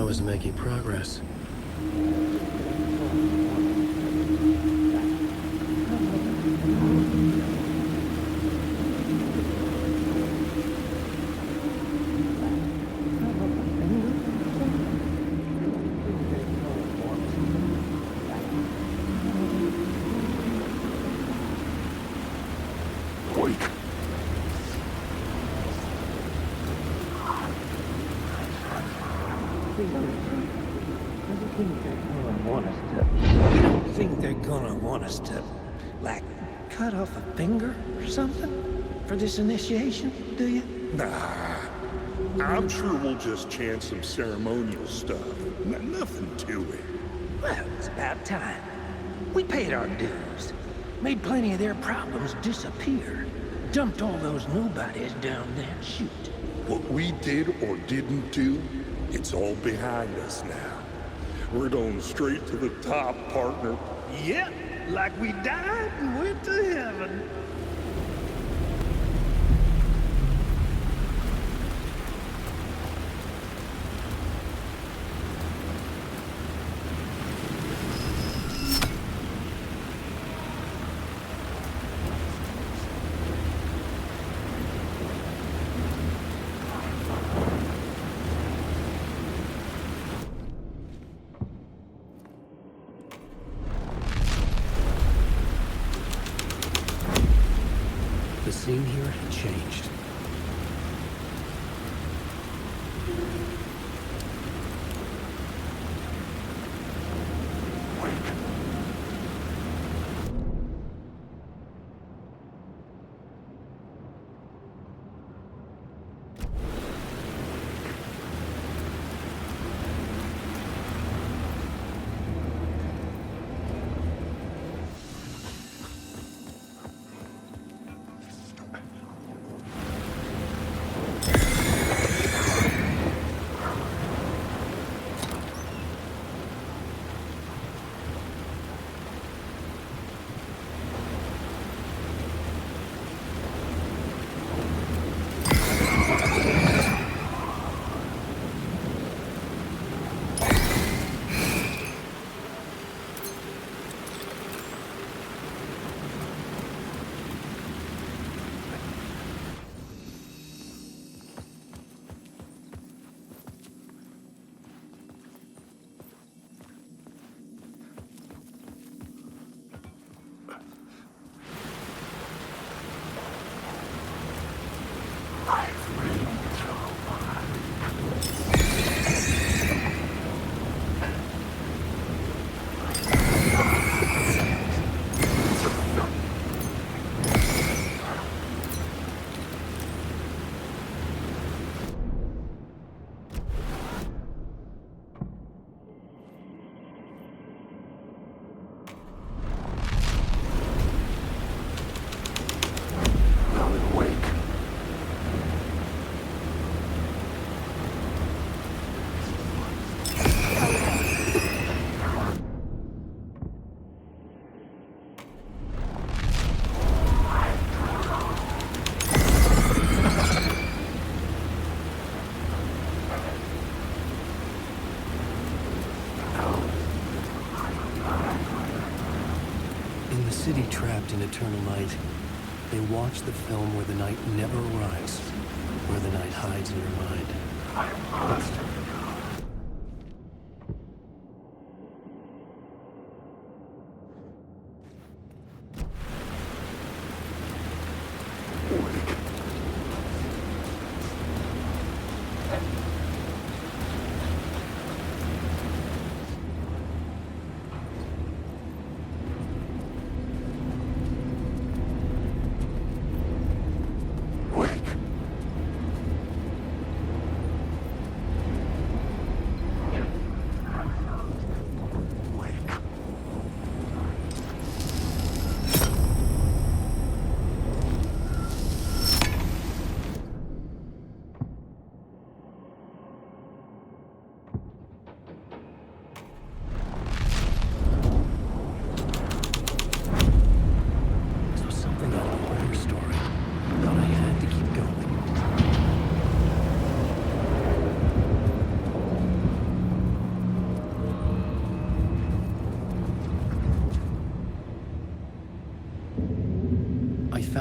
was making progress. Think they're gonna want us to, like, cut off a finger or something for this initiation, do you? Nah, I'm sure we'll just chant some ceremonial stuff. Nothing to it. Well, it's about time. We paid our dues, made plenty of their problems disappear, dumped all those nobodies down that chute. What we did or didn't do, it's all behind us now. We're going straight to the top, partner. Yep, like we died and went to heaven. The scene here had changed. City trapped in eternal night, they watch the film where the night never arrives, where the night hides in your mind. I must.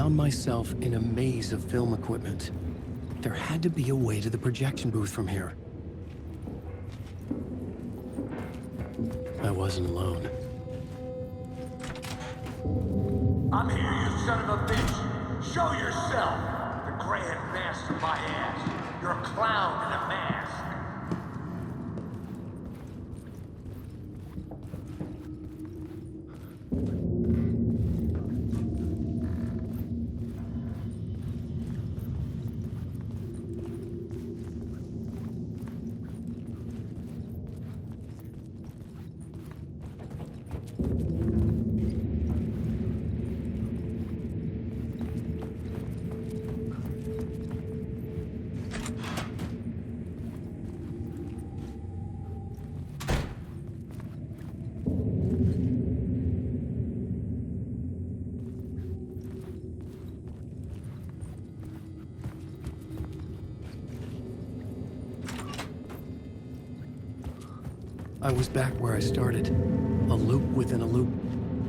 found myself in a maze of film equipment. There had to be a way to the projection booth from here. I wasn't alone. I'm here, you son of a bitch! Show yourself! The grand master of my ass! You're a clown in a mask! I was back where I started. A loop within a loop.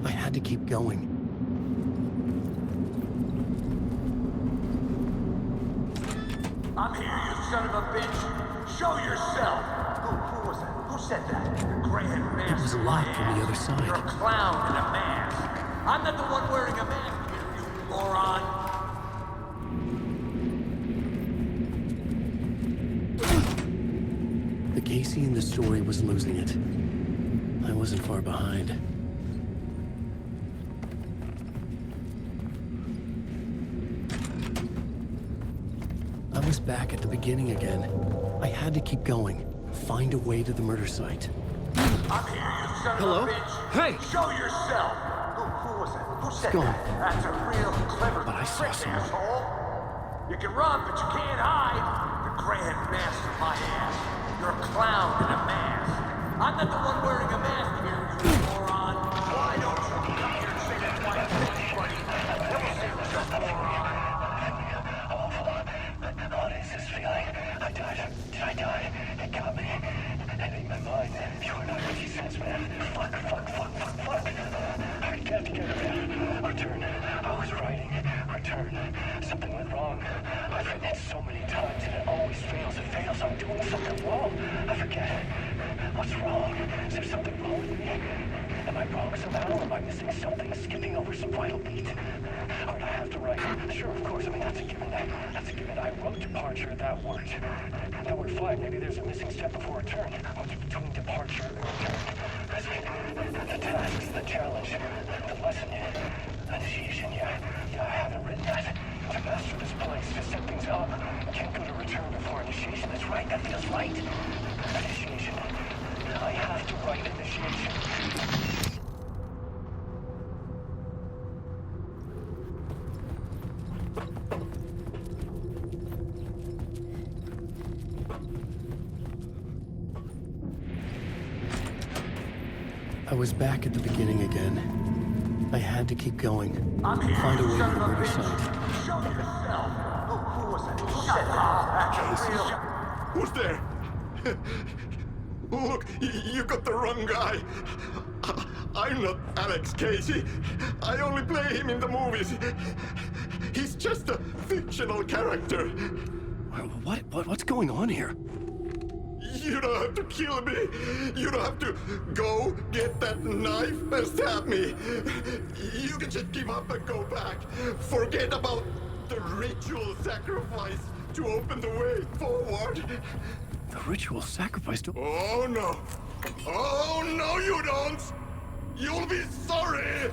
I had to keep going. I'm here, you son of a bitch! Show yourself! Who was that? Who said that? The grand master. It was locked from the other side. You're a clown in a mask! I'm not the one wearing a mask here, you moron! The Casey in the story was losing it. I wasn't far behind. I was back at the beginning again. I had to keep going. Find a way to the murder site. I'm here, you son Hello? of a bitch! Hey! Show yourself! Who was that? Who said Go on. that? That's a real clever But I saw trick, someone. asshole! You can run, but you can't hide! The grand master of my ass! You're a clown in a mask! I'm not the one wearing a mask here, you moron! Why don't you come here and say that twice to anybody? Never say what's up, moron! What is this feeling? I died. Did I die? It got me. It ate my mind. You are not what he says, man. Fuck. I can't get it. Return. I was writing. Return. Something went wrong. I've written it so many times and it always fails. It fails. I'm doing something wrong. I forget. What's wrong? Is there something wrong with me? Am I wrong somehow? Am I missing something? Skipping over some vital beat? Or do I have to write? Sure, of course. I mean, that's a given. I wrote departure. That worked. That worked fine. Maybe there's a missing step before return. What's between departure and return? The tasks, the challenge, the lesson, initiation. Yeah, I haven't written that. To master this place, to set things up. Can't go to return before initiation. That's right. That feels right. Initiation. I have to write initiation. I was back at the beginning again. I had to keep going. I'm here, Find a way to son the of a murder bitch. site. Show yourself! Who was that? Who said that? That's a real... Who's there? Look, you got the wrong guy. I'm not Alex Casey. I only play him in the movies. He's just a fictional character. What's going on here? You don't have to kill me. You don't have to go get that knife and stab me. You can just give up and go back. Forget about the ritual sacrifice to open the way forward. The ritual sacrifice to... Oh no. Oh no, you don't. You'll be sorry.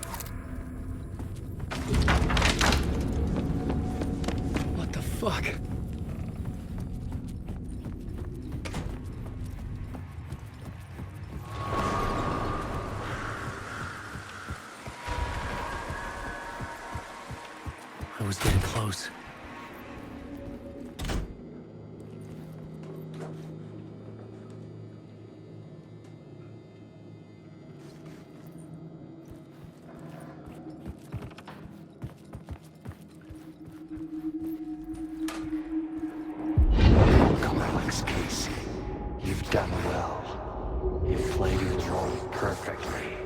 What the fuck? I was getting close. Welcome, Alex Casey. You've done well. You've played your role perfectly.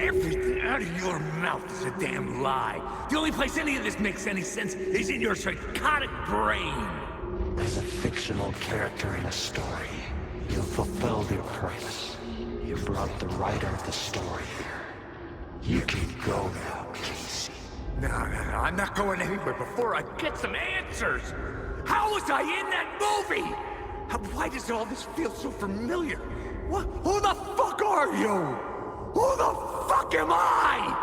Everything out of your mouth is a damn lie. The only place any of this makes any sense is in your psychotic brain. As a fictional character in a story, you fulfilled your purpose. You brought the writer of the story here. You can go now, Casey. No, I'm not going anywhere before I get some answers. How was I in that movie? Why does all this feel so familiar? What? Who the fuck are you? Who the fuck am I?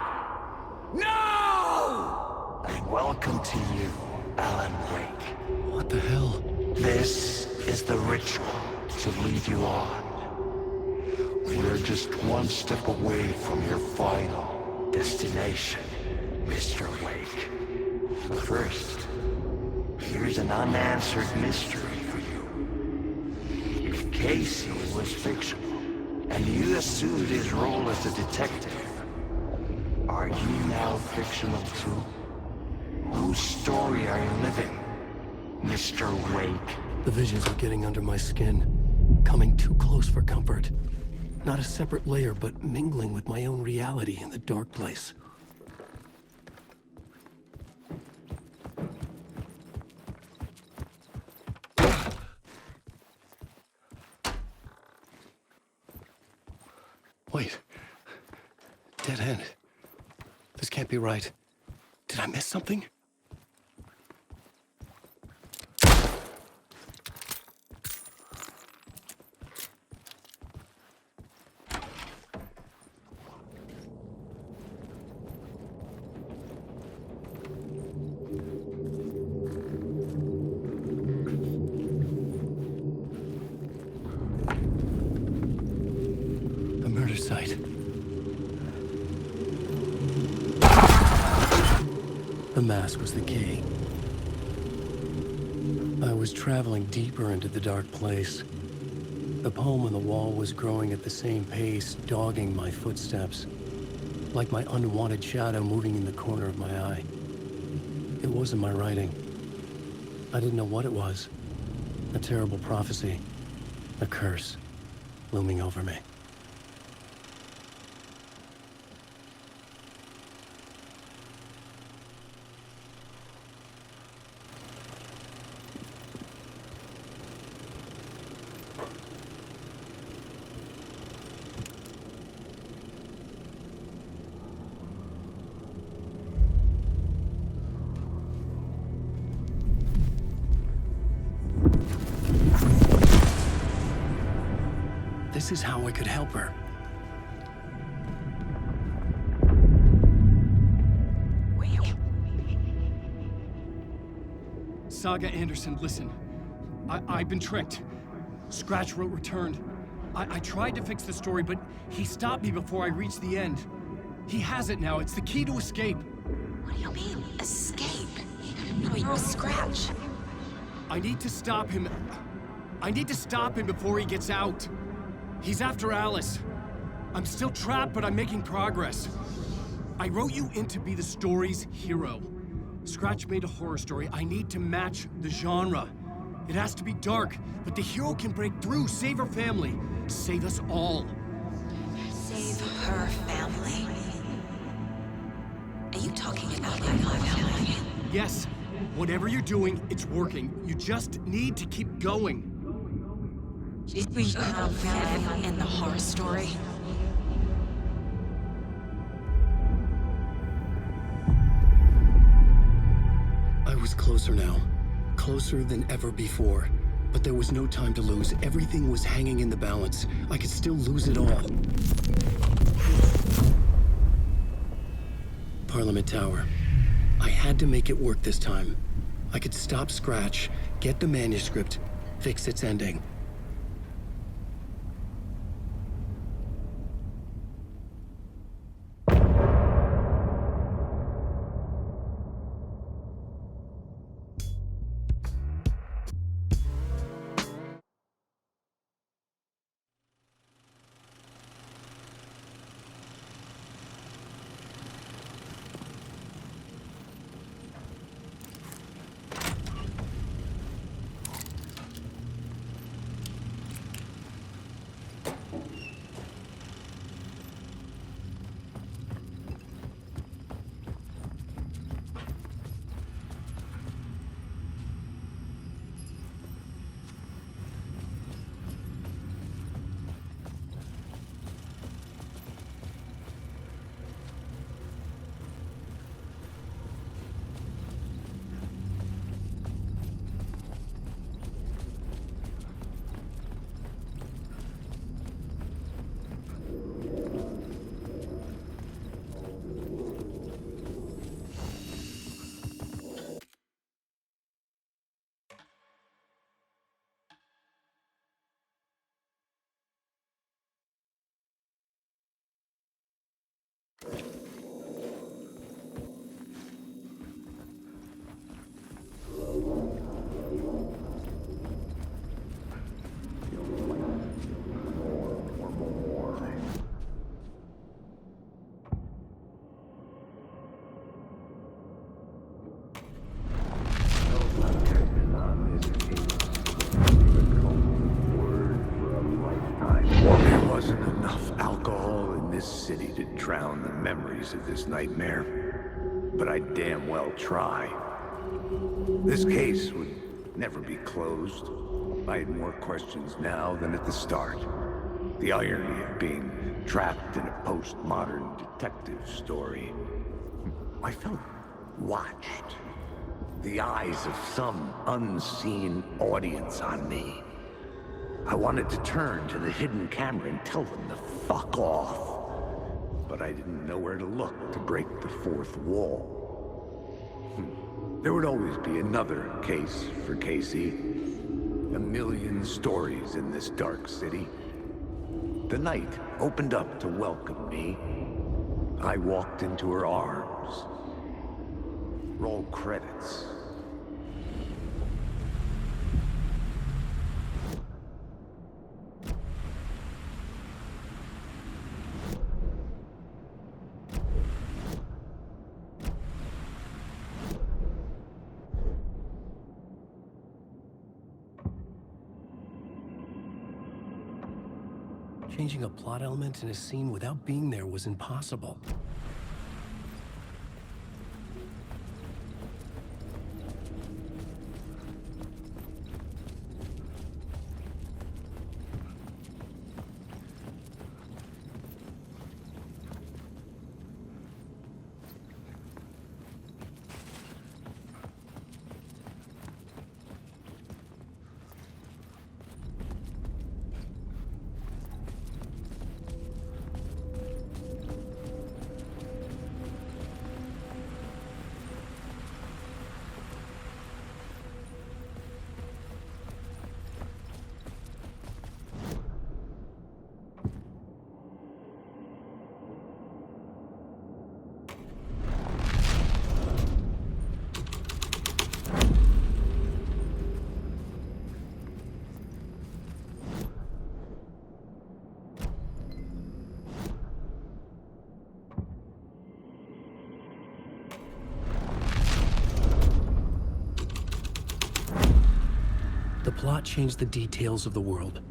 No! And welcome to you, Alan Wake. What the hell? This is the ritual to lead you on. We're just one step away from your final destination, Mr. Wake. But first, here's an unanswered mystery for you. If Casey was fictional, and you assumed his role as a detective, are you now fictional too? Whose story are you living, Mr. Wake? The visions are getting under my skin, coming too close for comfort. Not a separate layer, but mingling with my own reality in the dark place. Wait. Dead end. This can't be right. Did I miss something? Site. The mask was the key. I was traveling deeper into the dark place. The poem on the wall was growing at the same pace, dogging my footsteps, like my unwanted shadow moving in the corner of my eye. It wasn't my writing. I didn't know what it was. A terrible prophecy. A curse looming over me. This is how I could help her. Saga Anderson, listen. I've been tricked. Scratch wrote returned. I tried to fix the story, but he stopped me before I reached the end. He has it now. It's the key to escape. What do you mean, escape? No, you're a Scratch. I need to stop him. I need to stop him before he gets out. He's after Alice. I'm still trapped, but I'm making progress. I wrote you in to be the story's hero. Scratch made a horror story. I need to match the genre. It has to be dark, but the hero can break through, save her family, save us all. Save her family? Are you talking about my family? Yes. Whatever you're doing, it's working. You just need to keep going. We found them in the horror story. I was closer now. Closer than ever before. But there was no time to lose. Everything was hanging in the balance. I could still lose it all. Parliament Tower. I had to make it work this time. I could stop Scratch, get the manuscript, fix its ending. wasn't enough alcohol in this city to drown the memories of this nightmare, but I'd damn well try. This case would never be closed. I had more questions now than at the start. The irony of being trapped in a postmodern detective story. I felt watched. The eyes of some unseen audience on me. I wanted to turn to the hidden camera and tell them to fuck off. But I didn't know where to look to break the fourth wall. There would always be another case for Casey. A million stories in this dark city. The night opened up to welcome me. I walked into her arms. Roll credits. Changing a plot element in a scene without being there was impossible. The plot changed the details of the world.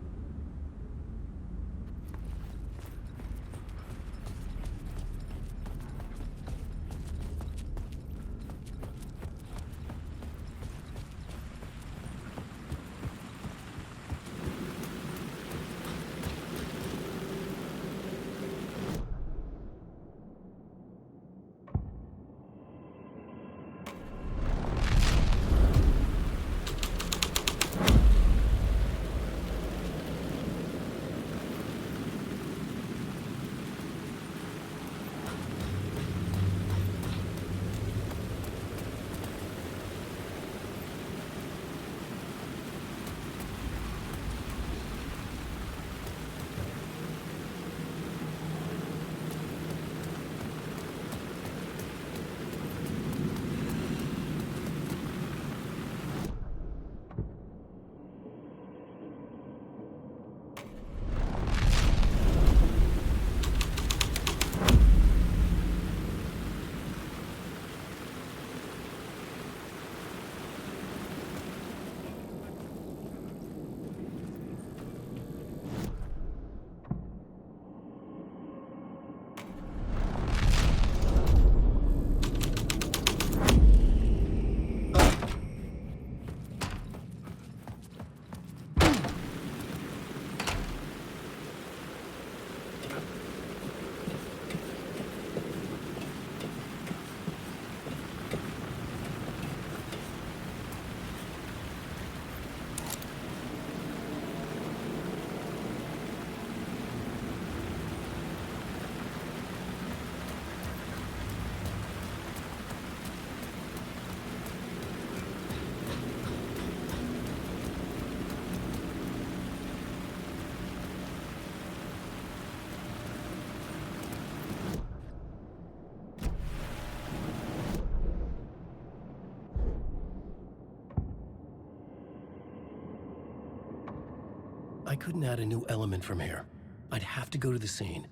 I couldn't add a new element from here. I'd have to go to the scene.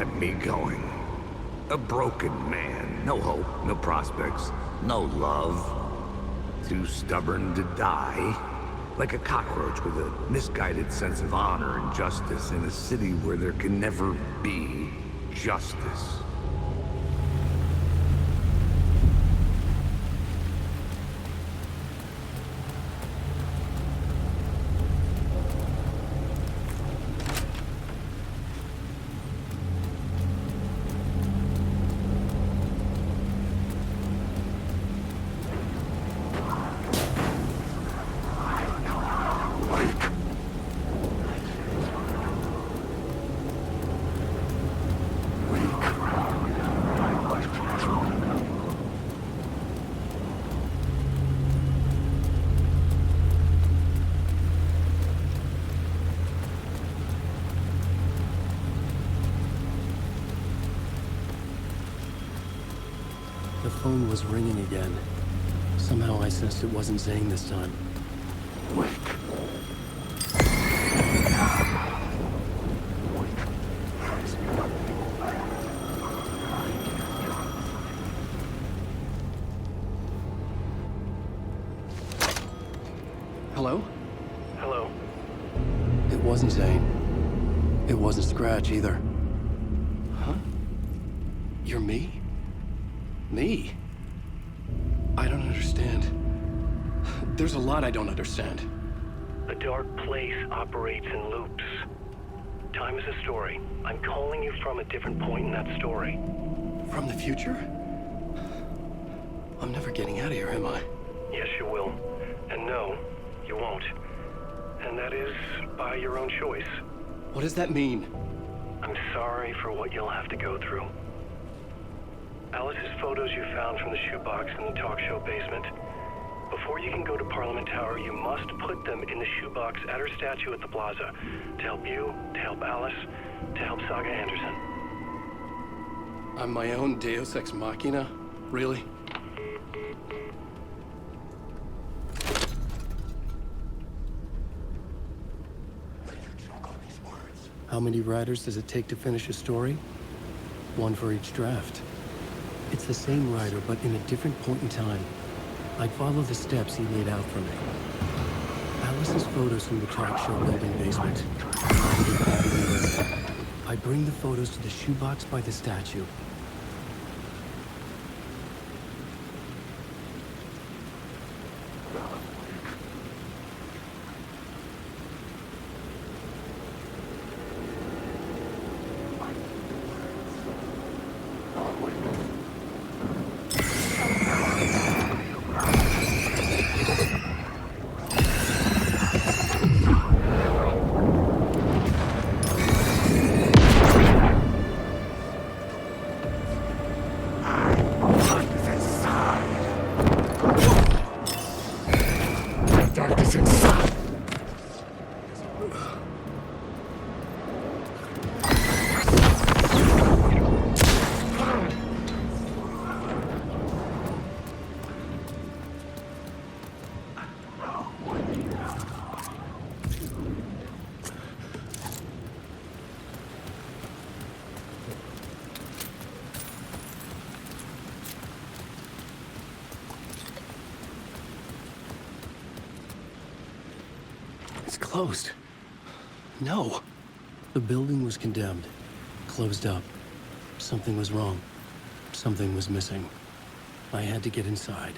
kept me going. A broken man. No hope, no prospects, no love. Too stubborn to die. Like a cockroach with a misguided sense of honor and justice in a city where there can never be justice. The phone was ringing again. Somehow I sensed it wasn't Zane this time. Hello? Hello. It wasn't Zane. It wasn't Scratch either. Huh? You're me? Me? I don't understand. There's a lot I don't understand. The dark place operates in loops. Time is a story. I'm calling you from a different point in that story. From the future? I'm never getting out of here, am I? Yes, you will. And no, you won't. And that is by your own choice. What does that mean? I'm sorry for what you'll have to go through. Alice's photos you found from the shoebox in the talk show basement. Before you can go to Parliament Tower, you must put them in the shoebox at her statue at the plaza. To help you, to help Alice, to help Saga Anderson. I'm my own Deus Ex Machina? Really? How many writers does it take to finish a story? One for each draft. It's the same writer, but in a different point in time. I'd follow the steps he laid out for me. Alice's photos from the talk show building basement. I bring the photos to the shoebox by the statue. It's closed. No. The building was condemned. Closed up. Something was wrong. Something was missing. I had to get inside.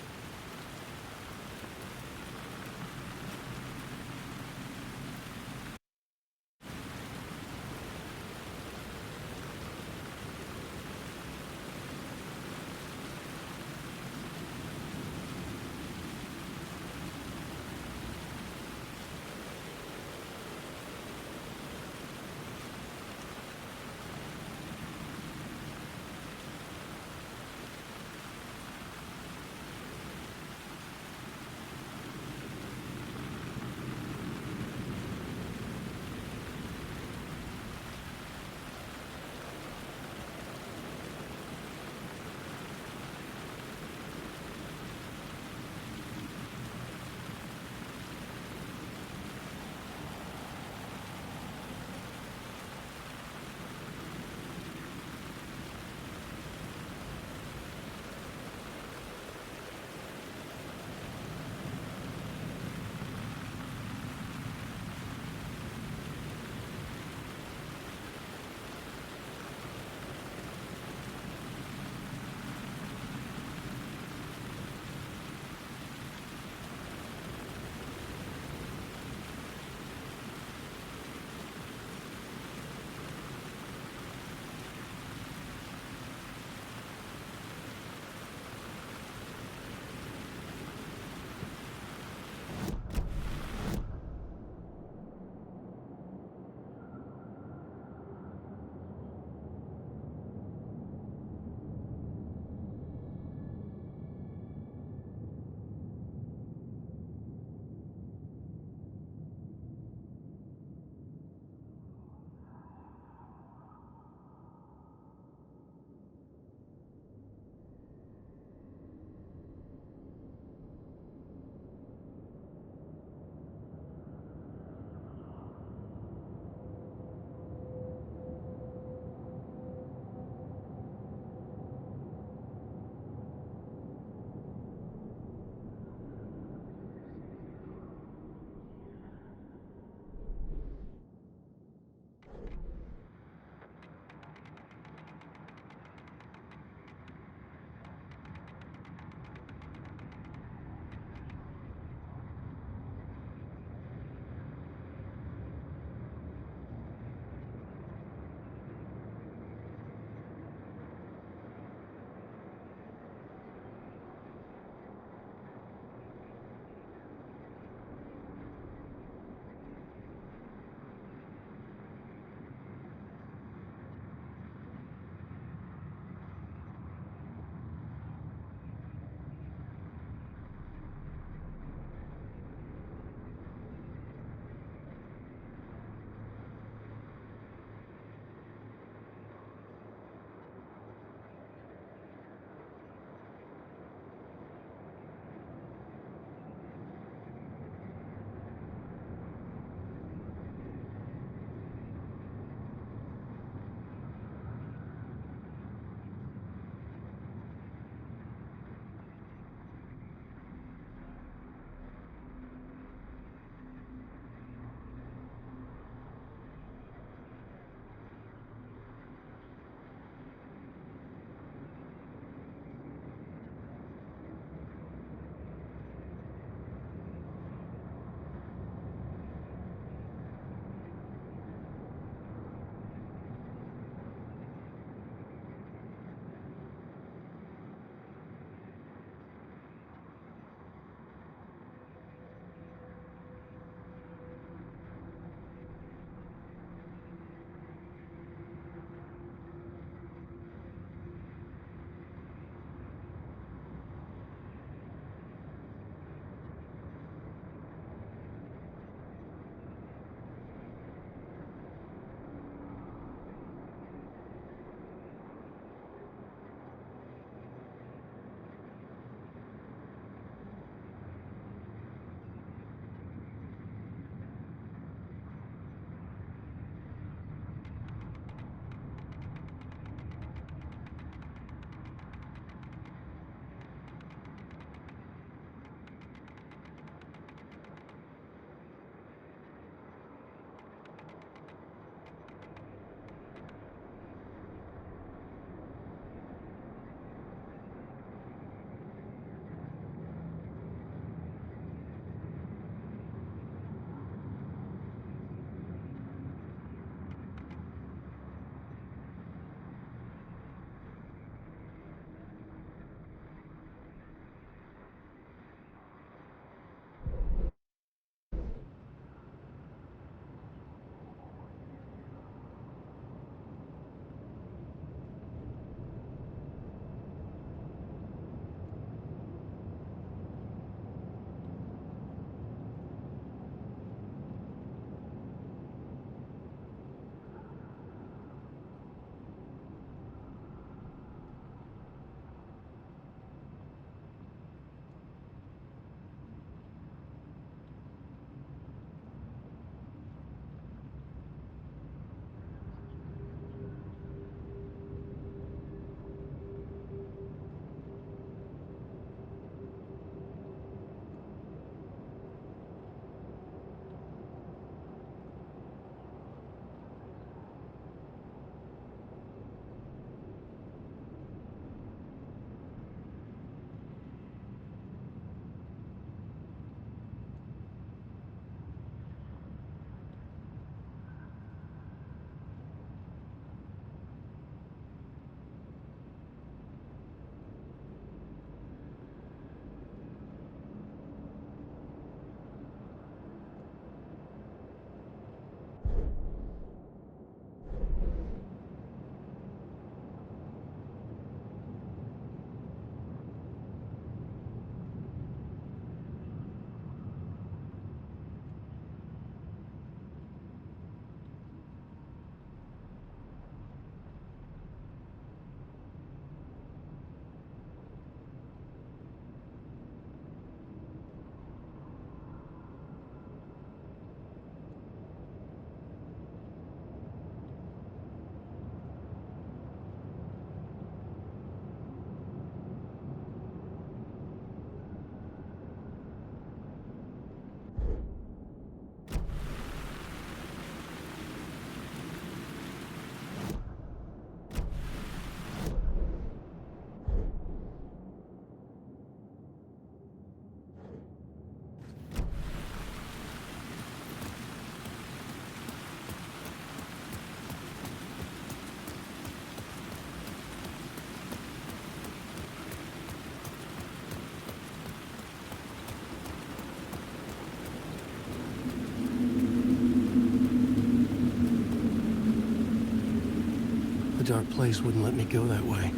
The dark place wouldn't let me go that way.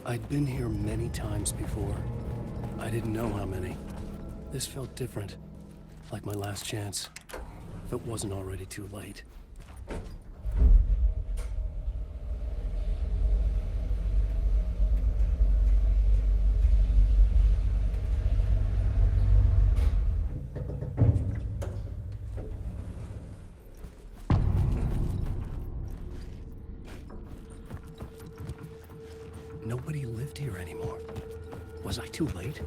I'd been here many times before. I didn't know how many. This felt different, like my last chance, if it wasn't already too late. Nobody lived here anymore. Was I too late?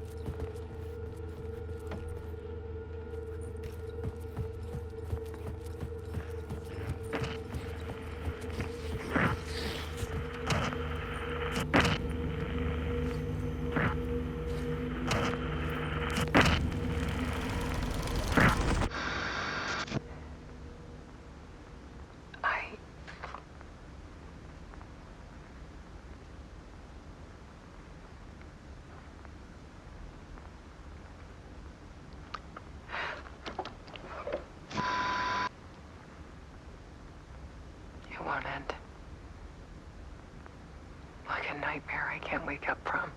Nightmare I can't wake up from.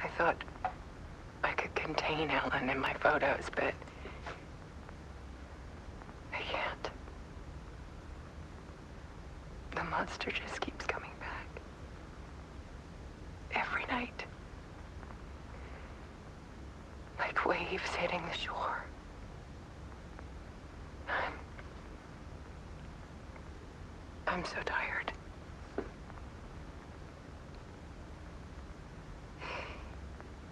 I thought I could contain Ellen in my photos, but I can't. The monster just keeps coming back. Every night. Like waves hitting the shore. I'm so tired.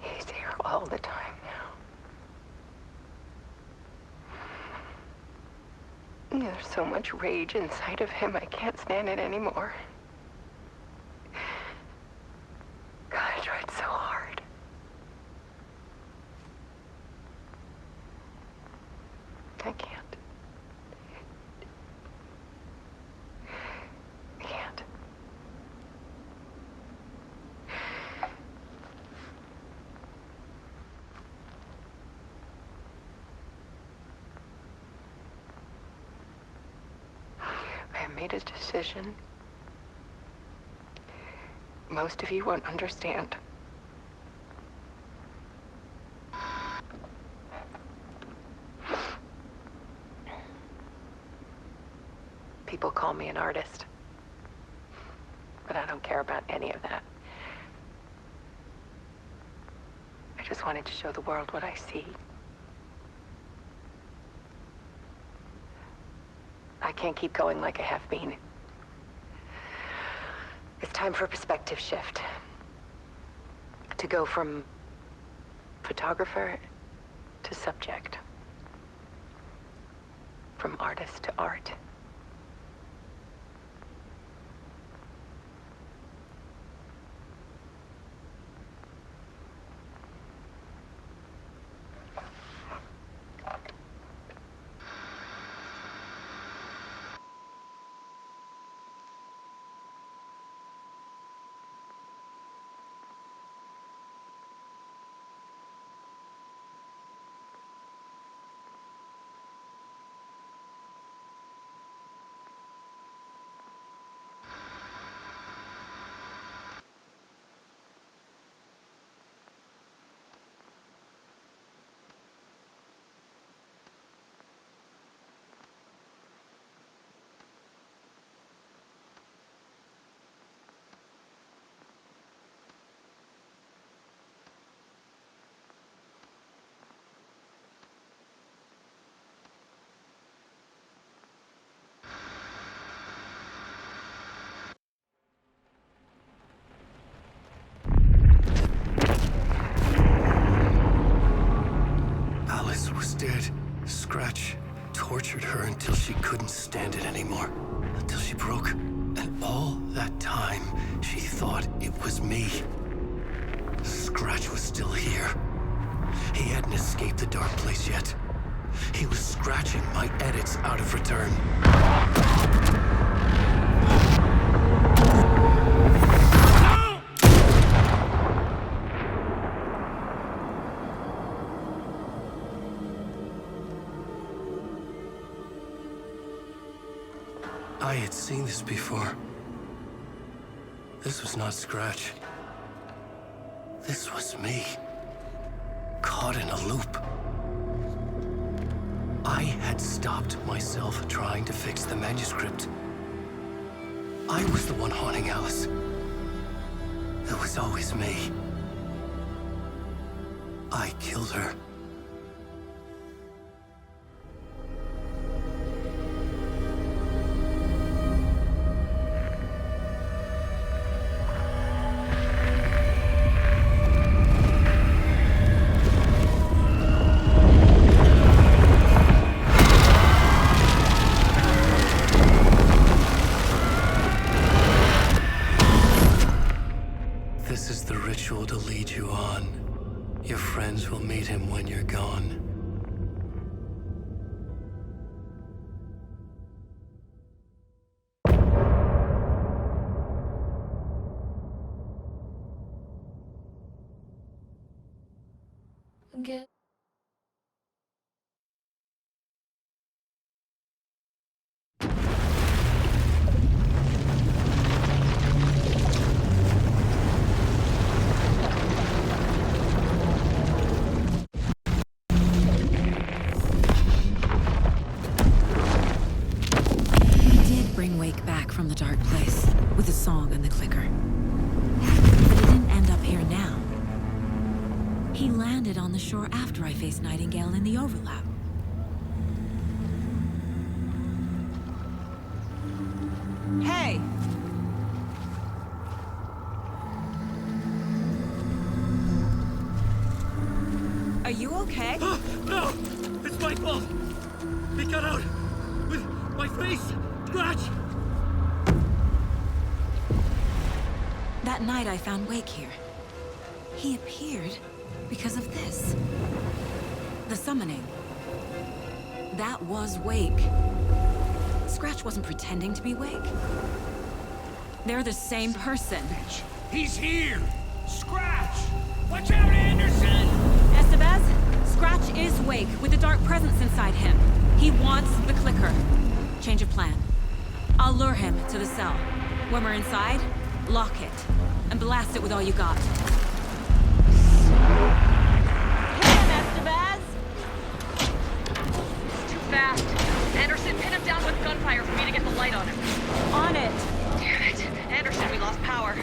He's here all the time now. There's so much rage inside of him, I can't stand it anymore. God, I tried so hard. I can't. made a decision. Most of you won't understand. People call me an artist, but I don't care about any of that. I just wanted to show the world what I see. I can't keep going like I have been. It's time for a perspective shift. To go from photographer to subject. From artist to art. Dead. Scratch tortured her until she couldn't stand it anymore. Until she broke. And all that time, she thought it was me. Scratch was still here. He hadn't escaped the dark place yet. He was scratching my edits out of return. I had seen this before. This was not Scratch. This was me. Caught in a loop. I had stopped myself trying to fix the manuscript. I was the one haunting Alice. It was always me. I killed her. This is the ritual to lead you on. Your friends will meet him when you're gone. Get from the dark place with a song and the clicker. But he didn't end up here now. He landed on the shore after I faced Nightingale in the overlap. Hey! Are you okay? No! It's my fault! He got out! With my face! Scratch! That night I found Wake here. He appeared because of this. The summoning. That was Wake. Scratch wasn't pretending to be Wake. They're the same person. He's here! Scratch! Watch out, Anderson! Estevez, Scratch is Wake with a dark presence inside him. He wants the clicker. Change of plan. I'll lure him to the cell. When we're inside, lock it. And blast it with all you got. Hit him, Estevez! Too fast. Anderson, pin him down with gunfire for me to get the light on him. On it! Damn it. Anderson, we lost power.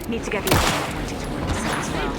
Need to get the other one pointed toward the sun as well.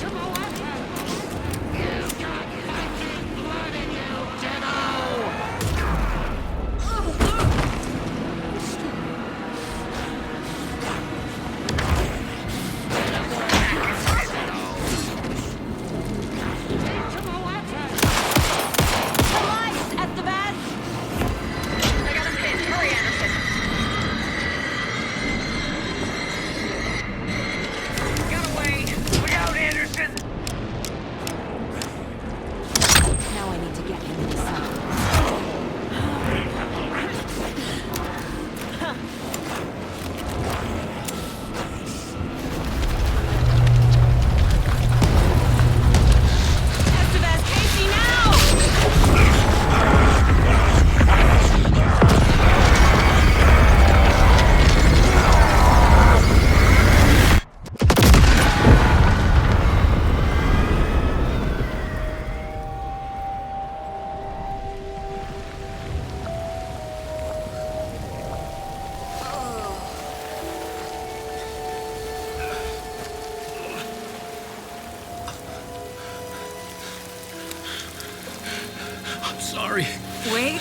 Sorry. Wait.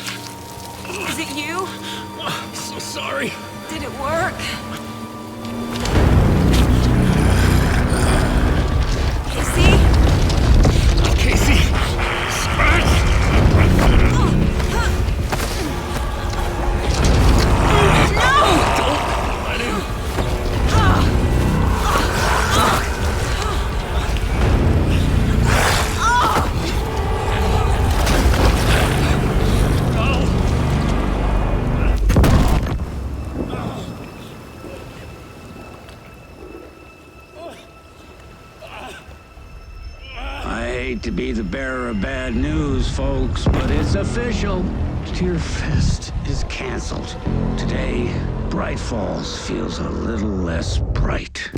Is it you? I'm so sorry. Did it work? Casey? Casey! Scratch! To be the bearer of bad news, folks, but it's official. Tearfest is canceled. Today, Bright Falls feels a little less bright.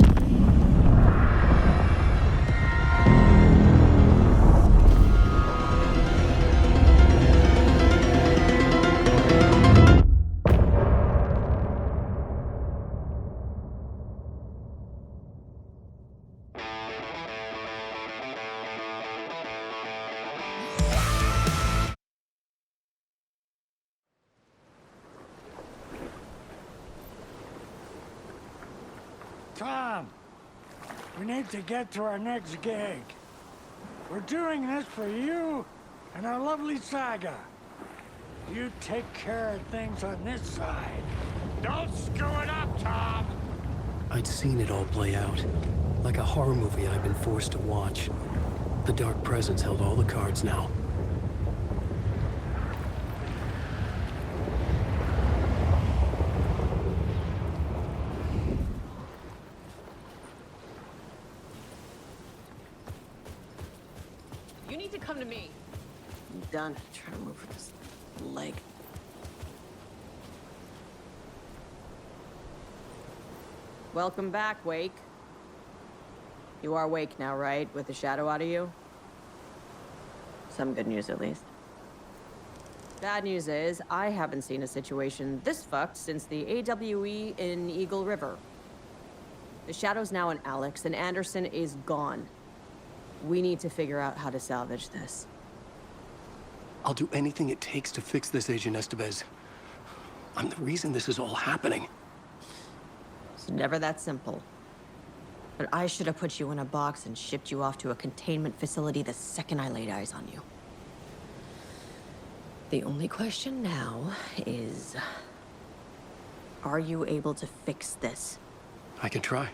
need to get to our next gig. We're doing this for you and our lovely saga. You take care of things on this side. Don't screw it up, Tom! I'd seen it all play out. Like a horror movie I'd been forced to watch. The Dark Presence held all the cards now. You need to come to me. I'm done trying to move with this leg. Welcome back, Wake. You are Wake now, right? With the shadow out of you? Some good news, at least. Bad news is, I haven't seen a situation this fucked since the AWE in Eagle River. The shadow's now in Alex, and Anderson is gone. We need to figure out how to salvage this. I'll do anything it takes to fix this, Agent Estevez. I'm the reason this is all happening. It's never that simple. But I should have put you in a box and shipped you off to a containment facility the second I laid eyes on you. The only question now is... are you able to fix this? I can try.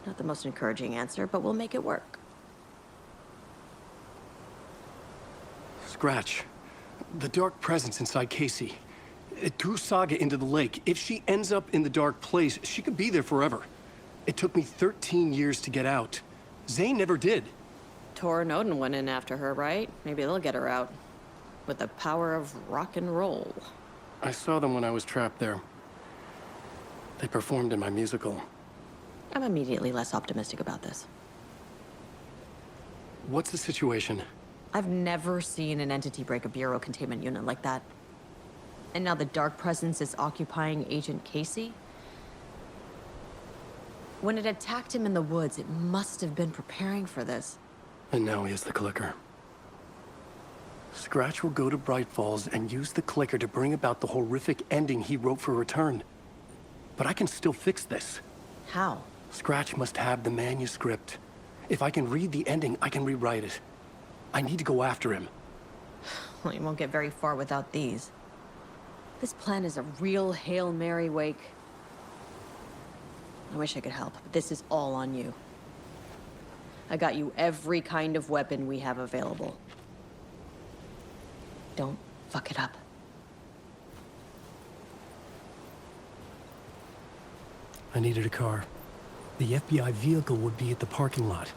Not the most encouraging answer, but we'll make it work. Scratch. The Dark Presence inside Casey. It threw Saga into the lake. If she ends up in the Dark Place, she could be there forever. It took me 13 years to get out. Zane never did. Tor and Odin went in after her, right? Maybe they'll get her out. With the power of rock and roll. I saw them when I was trapped there. They performed in my musical. I'm immediately less optimistic about this. What's the situation? I've never seen an entity break a bureau containment unit like that. And now the Dark Presence is occupying Agent Casey? When it attacked him in the woods, it must have been preparing for this. And now he has the clicker. Scratch will go to Bright Falls and use the clicker to bring about the horrific ending he wrote for Return. But I can still fix this. How? Scratch must have the manuscript. If I can read the ending, I can rewrite it. I need to go after him. Well, you won't get very far without these. This plan is a real Hail Mary, Wake. I wish I could help, but this is all on you. I got you every kind of weapon we have available. Don't fuck it up. I needed a car. The FBI vehicle would be at the parking lot.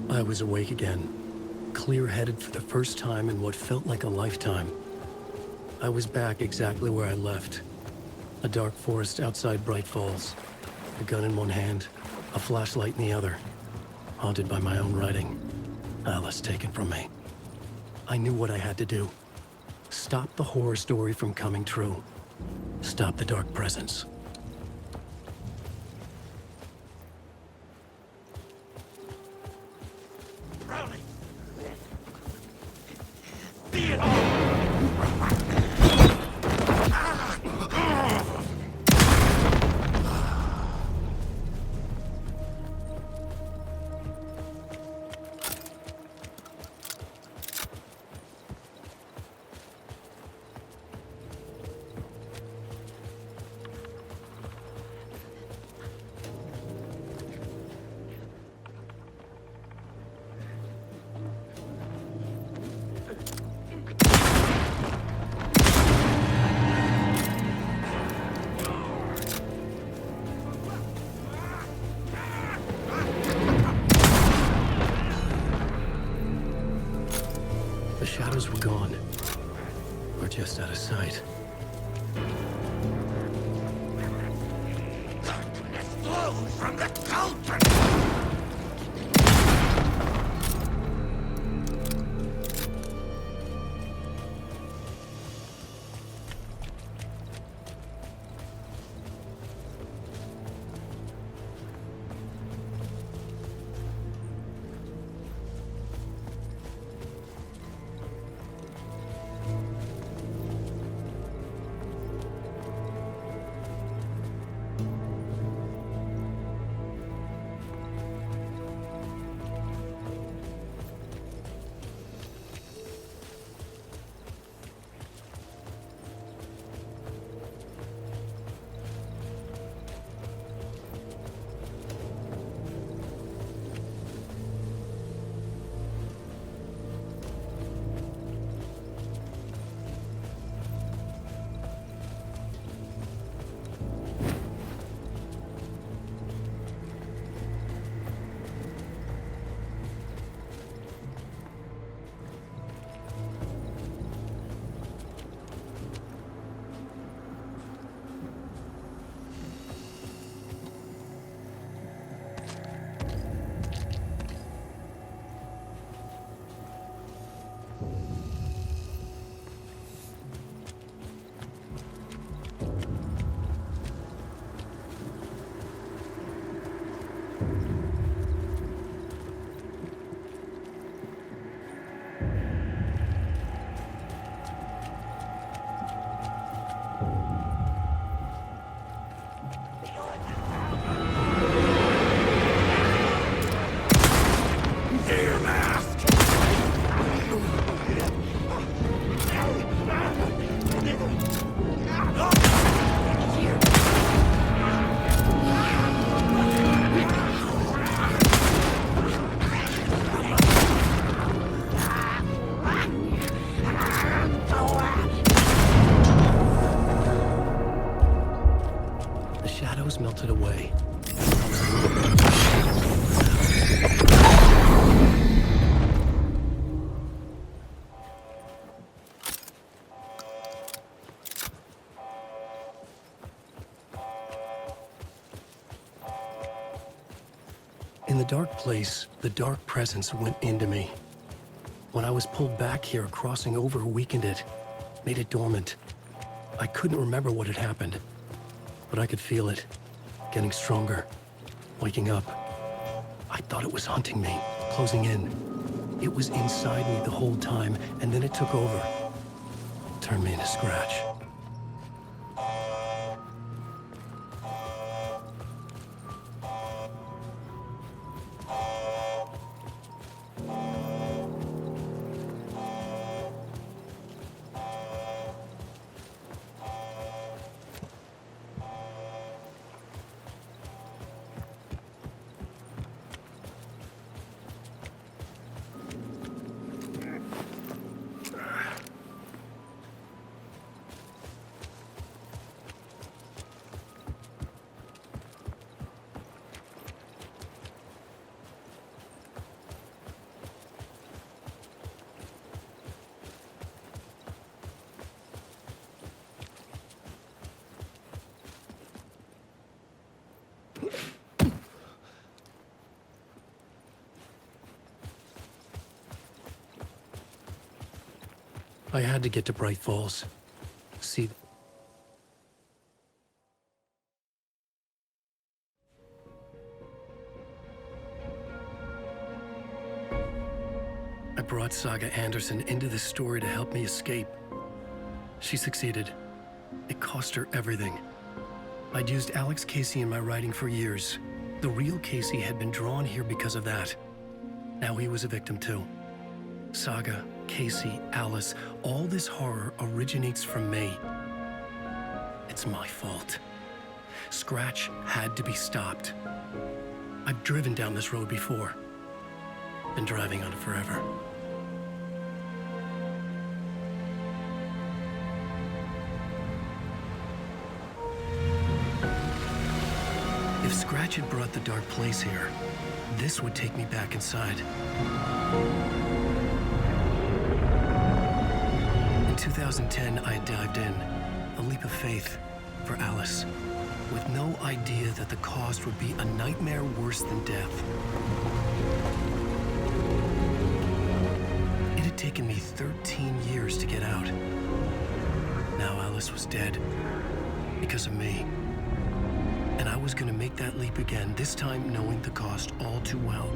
I was awake again, clear-headed for the first time in what felt like a lifetime. I was back exactly where I left. A dark forest outside Bright Falls. A gun in one hand, a flashlight in the other. Haunted by my own writing. Alice taken from me. I knew what I had to do. Stop the horror story from coming true. Stop the Dark Presence. shadows were gone. Or just out of sight. Darkness flows from the cauldron! Melted away. In the dark place, the dark presence went into me. When I was pulled back here, crossing over weakened it, made it dormant. I couldn't remember what had happened, but I could feel it. Getting stronger, waking up. I thought it was hunting me, closing in. It was inside me the whole time, and then it took over. Turned me into scratch. I had to get to Bright Falls. See... I brought Saga Anderson into this story to help me escape. She succeeded. It cost her everything. I'd used Alex Casey in my writing for years. The real Casey had been drawn here because of that. Now he was a victim too. Saga, Casey, Alice, all this horror originates from me. It's my fault. Scratch had to be stopped. I've driven down this road before. Been driving on it forever. If Scratch had brought the dark place here, this would take me back inside. 2010, I dived in, a leap of faith for Alice, with no idea that the cost would be a nightmare worse than death. It had taken me 13 years to get out. Now Alice was dead, because of me. And I was gonna make that leap again, this time knowing the cost all too well.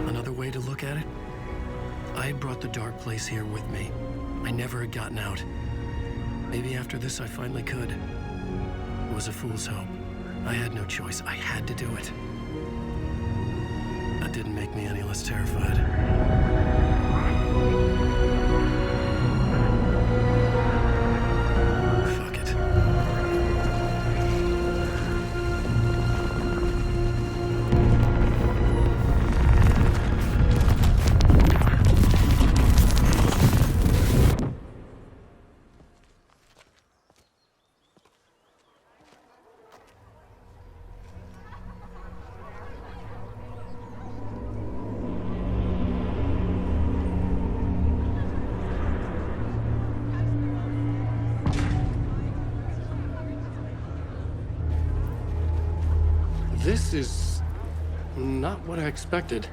Another way to look at it, I had brought the dark place here with me. I never had gotten out. Maybe after this I finally could. It was a fool's hope. I had no choice. I had to do it. That didn't make me any less terrified. Fuck it. This is not what I expected.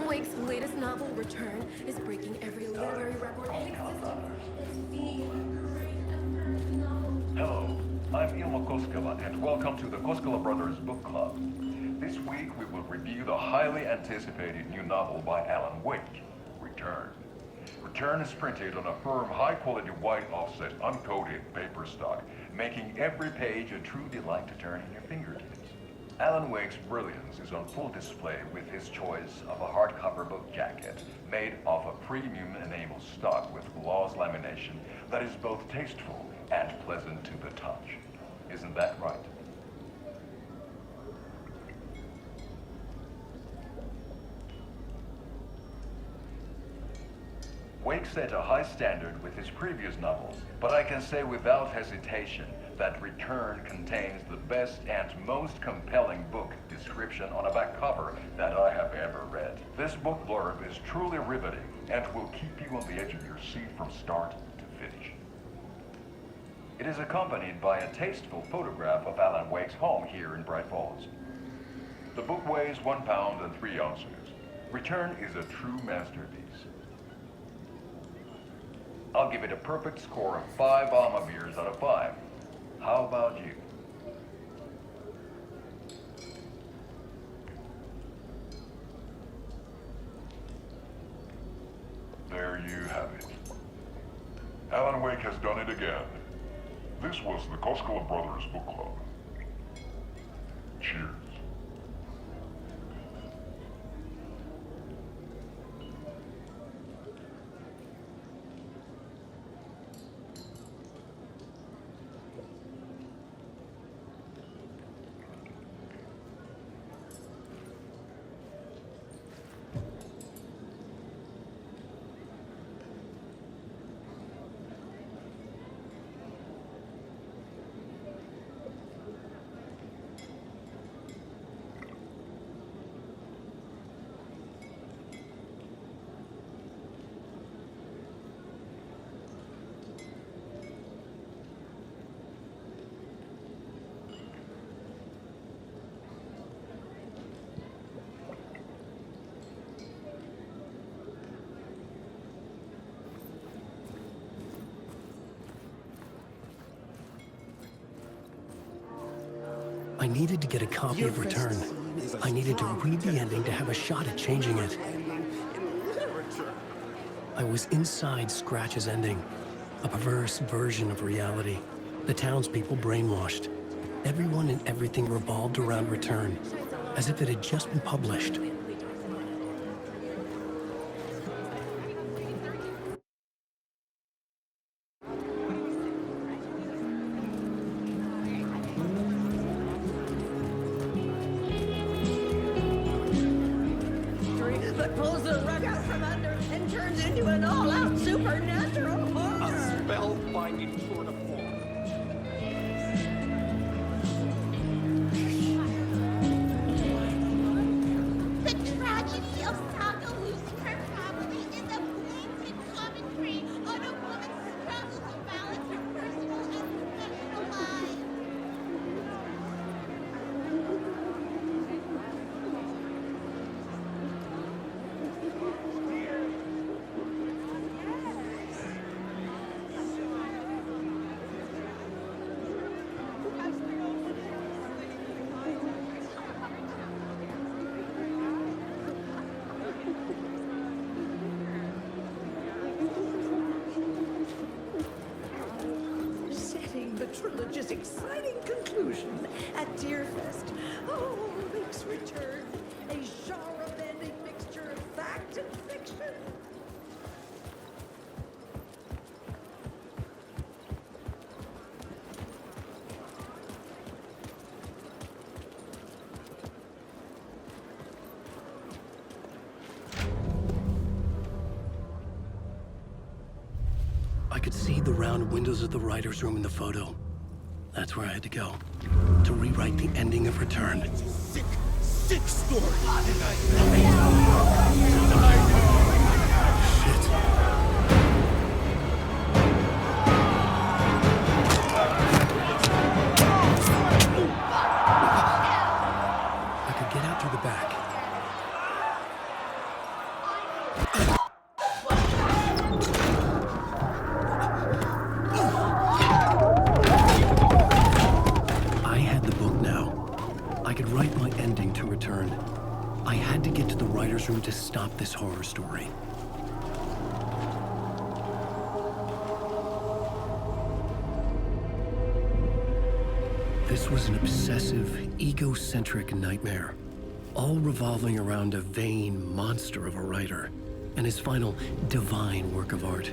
Wake's latest novel, Return, is breaking every literary record in existence. Hello, I'm Ilmo Koskela, and welcome to the Koskela Brothers Book Club. This week we will review the highly anticipated new novel by Alan Wake, Return. Return is printed on a firm, high-quality white offset, uncoated paper stock, making every page a true delight to turn in your fingertips. Alan Wake's brilliance is on full display with his choice of a hardcover book jacket made of a premium enamel stock with gloss lamination that is both tasteful and pleasant to the touch. Isn't that right? Wake set a high standard with his previous novels, but I can say without hesitation that Return contains the best and most compelling book description on a back cover that I have ever read. This book blurb is truly riveting and will keep you on the edge of your seat from start to finish. It is accompanied by a tasteful photograph of Alan Wake's home here in Bright Falls. The book weighs 1 pound and 3 ounces. Return is a true masterpiece. I'll give it a perfect score of 5 Alma beers out of 5. How about you? There you have it. Alan Wake has done it again. This was the Koskela Brothers Book Club. Cheers. I needed to get a copy of Return. I needed to read the ending to have a shot at changing it. In literature, I was inside Scratch's ending, a perverse version of reality. The townspeople brainwashed. Everyone and everything revolved around Return, as if it had just been published. That pulls the rug out from under and turns into an all-out supernatural horror. A spellbinding tour de force. The tragedy of Saga losing her family is a blatant commentary on a woman's struggle to balance her personal and professional lives. Setting the trilogy's exciting conclusion at Deerfest. Oh, Link's Return, a genre-bending mixture of fact and fiction. I could see the round windows of the writer's room in the photo. That's where I had to go, to rewrite the ending of Return. Sick story. I could get out through the back. I had the book now. I could write my ending to Return. I had to get to the writer's room to stop this horror story. This was an obsessive, egocentric nightmare, all revolving around a vain monster of a writer and his final divine work of art,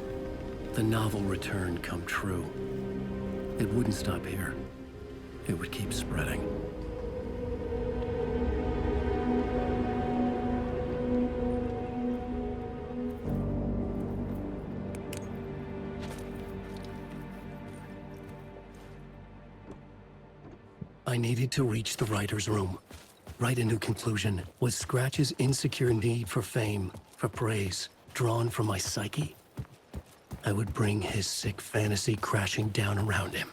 the novel Return come true. It wouldn't stop here. It would keep spreading. I needed to reach the writer's room. Write a new conclusion. Was Scratch's insecure need for fame, for praise, drawn from my psyche? I would bring his sick fantasy crashing down around him.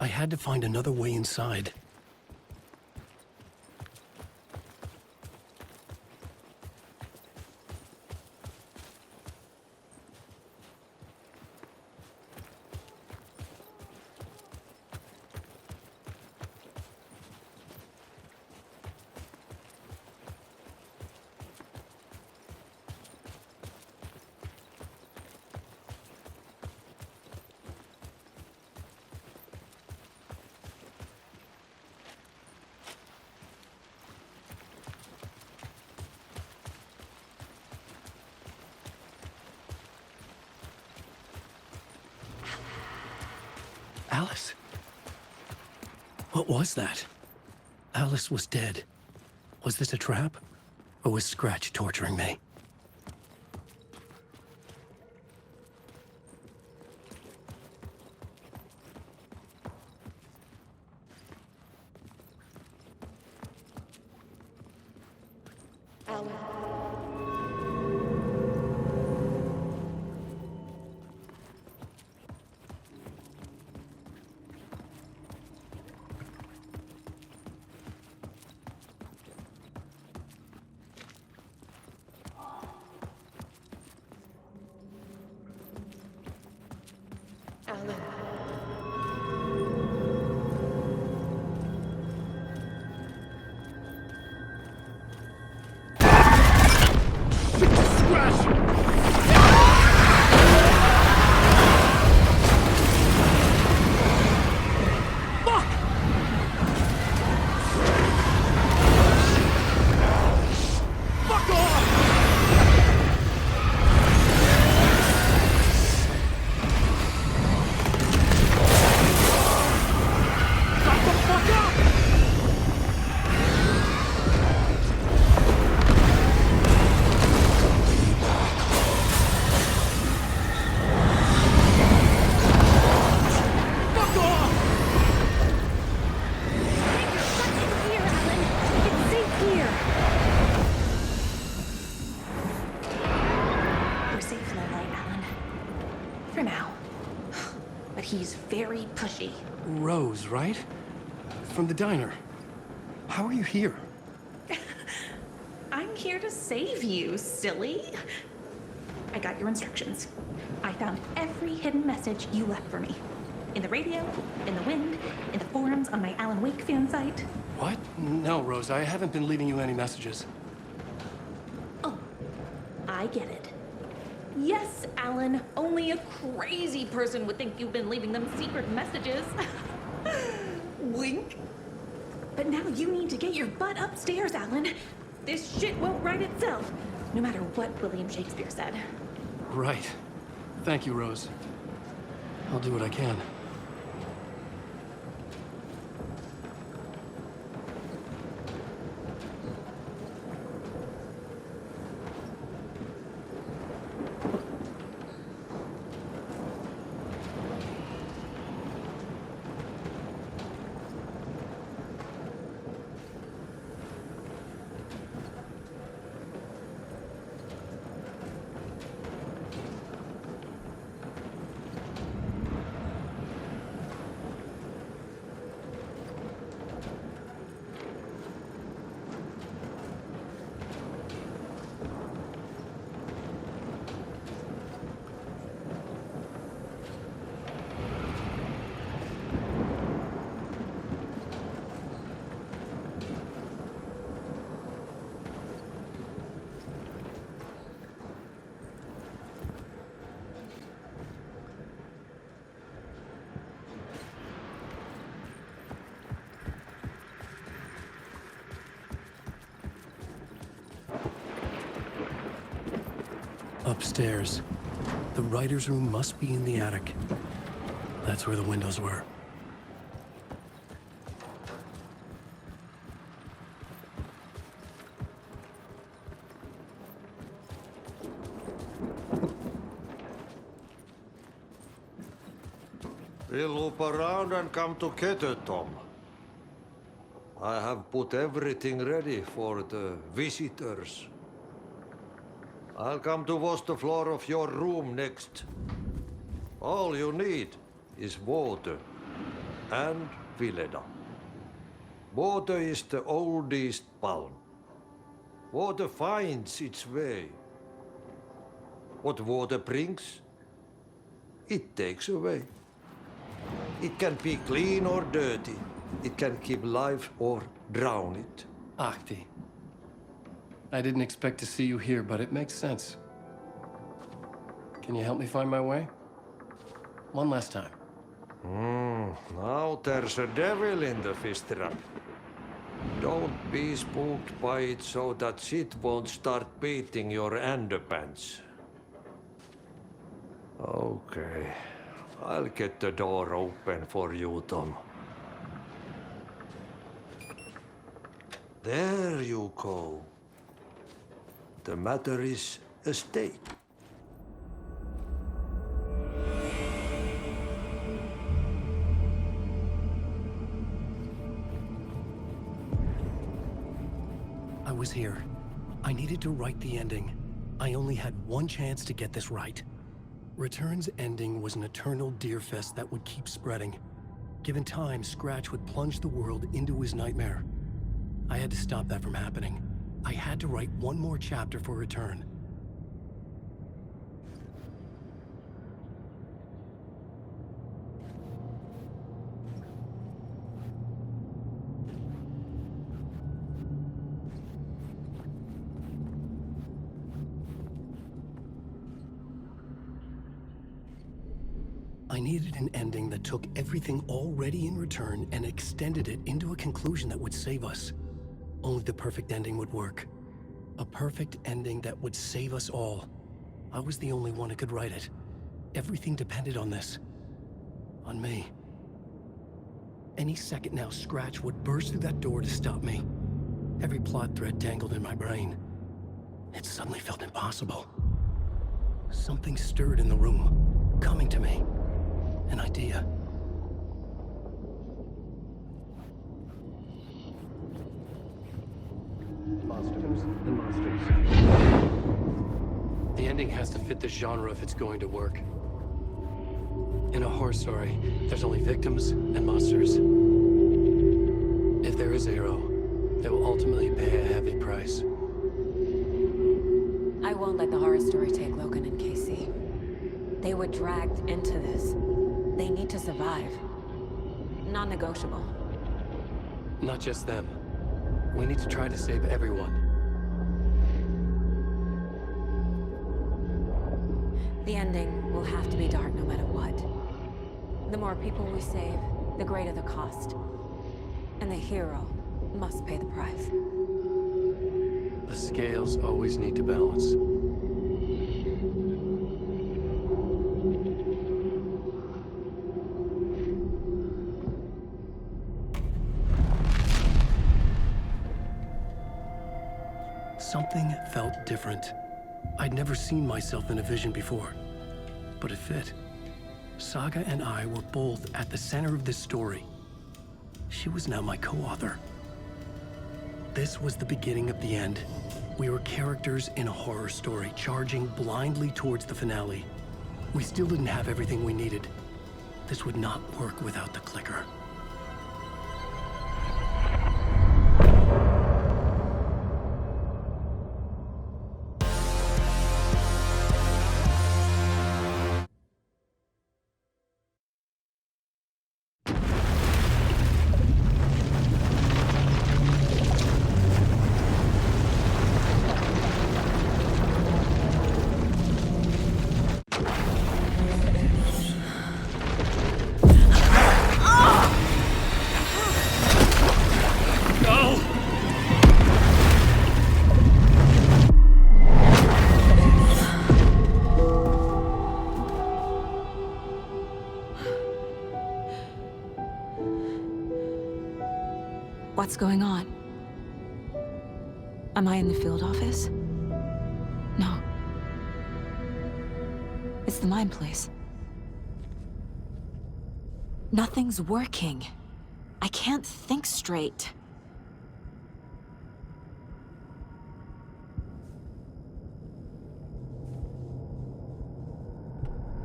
I had to find another way inside. Alice? What was that? Alice was dead. Was this a trap? Or was Scratch torturing me? but he's very pushy. Rose, right? From the diner. How are you here? I'm here to save you, silly. I got your instructions. I found every hidden message you left for me. In the radio, in the wind, in the forums on my Alan Wake fan site. What? No, Rose, I haven't been leaving you any messages. Oh, I get it. Yes, Alan, only a crazy person would think you've been leaving them secret messages. Wink. But now you need to get your butt upstairs, Alan. This shit won't right itself, no matter what William Shakespeare said. Right. Thank you, Rose. I'll do what I can. Upstairs. The writer's room must be in the attic. That's where the windows were. We'll loop around and come together, Tom. I have put everything ready for the visitors. I'll come to wash the floor of your room next. All you need is water and Vileda. Water is the oldest palm. Water finds its way. What water brings, it takes away. It can be clean or dirty. It can keep life or drown it. Ahti. I didn't expect to see you here, but it makes sense. Can you help me find my way? One last time. Now there's a devil in the fish trap. Don't be spooked by it so that shit won't start beating your underpants. Okay. I'll get the door open for you, Tom. There you go. The matter is a stake. I was here. I needed to write the ending. I only had one chance to get this right. Return's ending was an eternal deerfest that would keep spreading. Given time, Scratch would plunge the world into his nightmare. I had to stop that from happening. I had to write one more chapter for Return. I needed an ending that took everything already in Return and extended it into a conclusion that would save us. Only the perfect ending would work. A perfect ending that would save us all. I was the only one who could write it. Everything depended on this. On me. Any second now, Scratch would burst through that door to stop me. Every plot thread tangled in my brain. It suddenly felt impossible. Something stirred in the room, coming to me. An idea. Monsters and monsters. The ending has to fit the genre if it's going to work. In a horror story, there's only victims and monsters. If there is Arrow, they will ultimately pay a heavy price. I won't let the horror story take Logan and Casey. They were dragged into this. They need to survive. Non-negotiable. Not just them. We need to try to save everyone. The ending will have to be dark no matter what. The more people we save, the greater the cost. And the hero must pay the price. The scales always need to balance. Something felt different. I'd never seen myself in a vision before, but it fit. Saga and I were both at the center of this story. She was now my co-author. This was the beginning of the end. We were characters in a horror story, charging blindly towards the finale. We still didn't have everything we needed. This would not work without the clicker. What's going on? Am I in the field office? No. It's the mine place. Nothing's working. I can't think straight.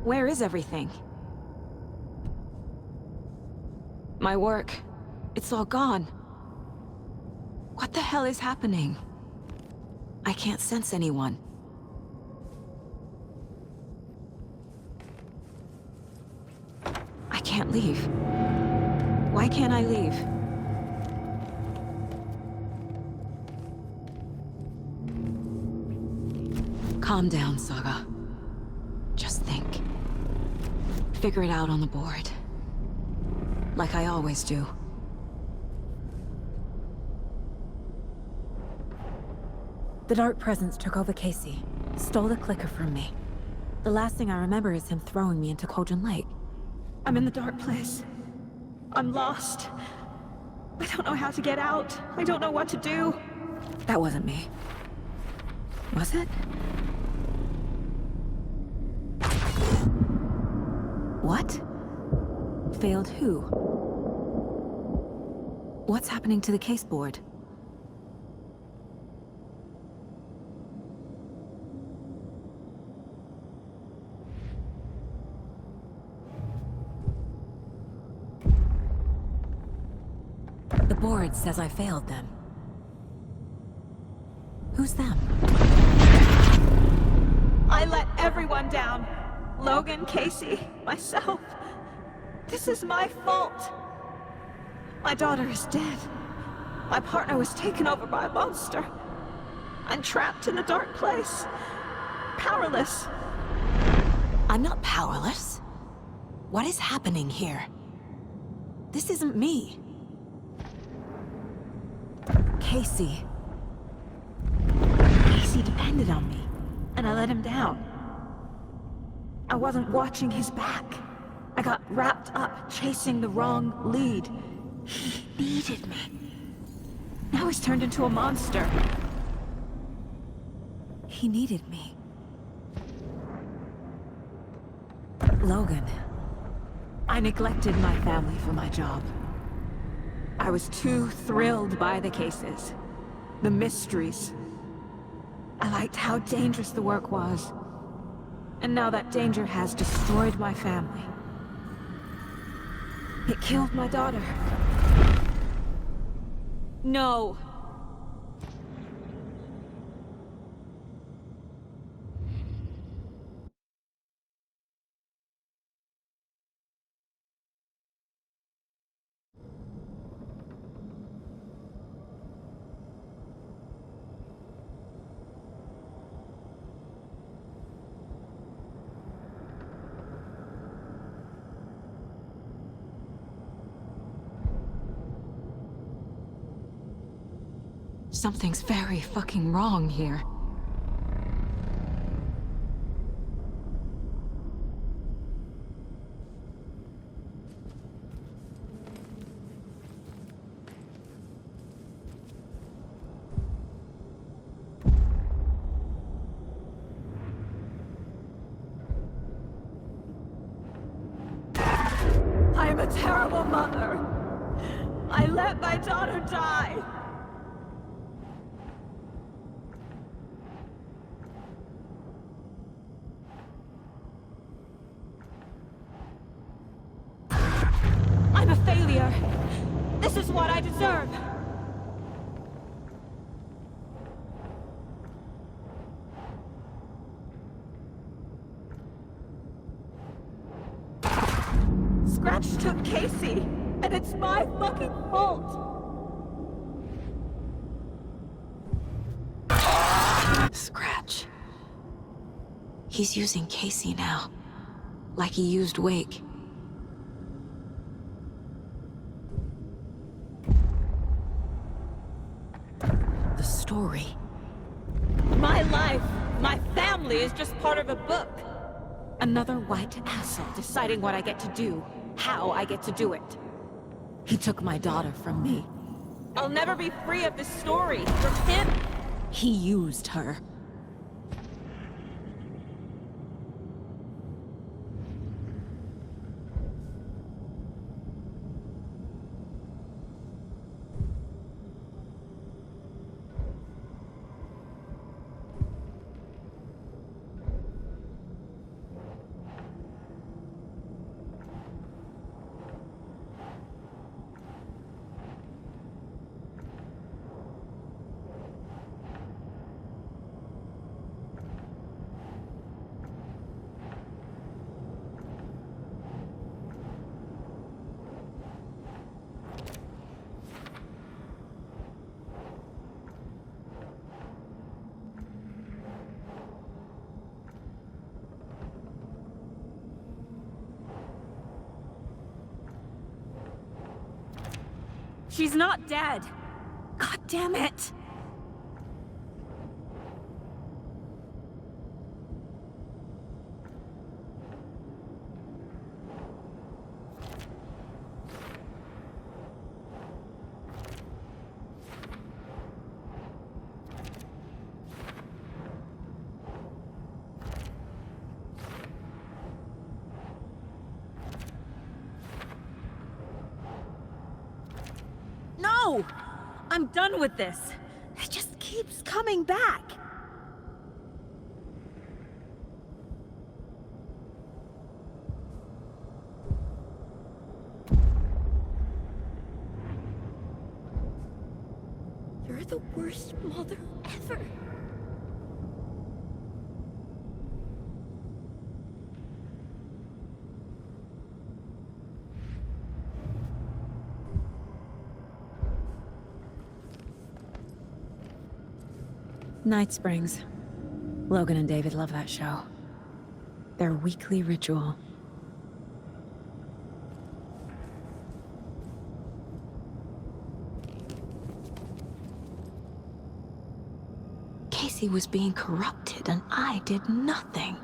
Where is everything? My work. It's all gone. What the hell is happening? I can't sense anyone. I can't leave. Why can't I leave? Calm down, Saga. Just think. Figure it out on the board. Like I always do. The Dark Presence took over Casey, stole the clicker from me. The last thing I remember is him throwing me into Cauldron Lake. I'm in the dark place. I'm lost. I don't know how to get out. I don't know what to do. That wasn't me. Was it? What? Failed who? What's happening to the case board? The board says I failed them. Who's them? I let everyone down. Logan, Casey, myself. This is my fault. My daughter is dead. My partner was taken over by a monster. I'm trapped in a dark place. Powerless. I'm not powerless. What is happening here? This isn't me. Casey. Casey depended on me, and I let him down. I wasn't watching his back. I got wrapped up chasing the wrong lead. He needed me. Now he's turned into a monster. He needed me. Logan. I neglected my family for my job. I was too thrilled by the cases, the mysteries. I liked how dangerous the work was. And now that danger has destroyed my family. It killed my daughter. No. Something's very fucking wrong here. I'm a terrible mother. I let my daughter die. I'm a failure. This is what I deserve. Scratch took Casey, and it's my fucking fault. Scratch. He's using Casey now, like he used Wake. The story. My life, my family is just part of a book. Another white asshole deciding what I get to do, how I get to do it. He took my daughter from me. I'll never be free of this story from him. He used her. She's not dead. God damn it. No! I'm done with this. It just keeps coming back. You're the worst mother ever. Night Springs. Logan and David love that show. Their weekly ritual. Casey was being corrupted and I did nothing.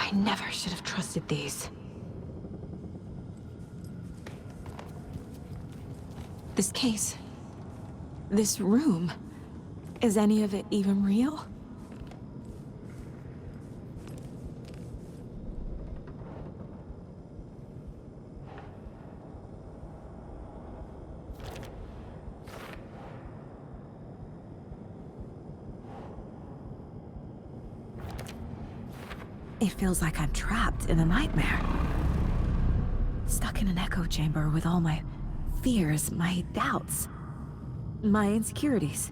I never should have trusted these. This case, this room, is any of it even real? It feels like I'm trapped in a nightmare. Stuck in an echo chamber with all my fears, my doubts, my insecurities.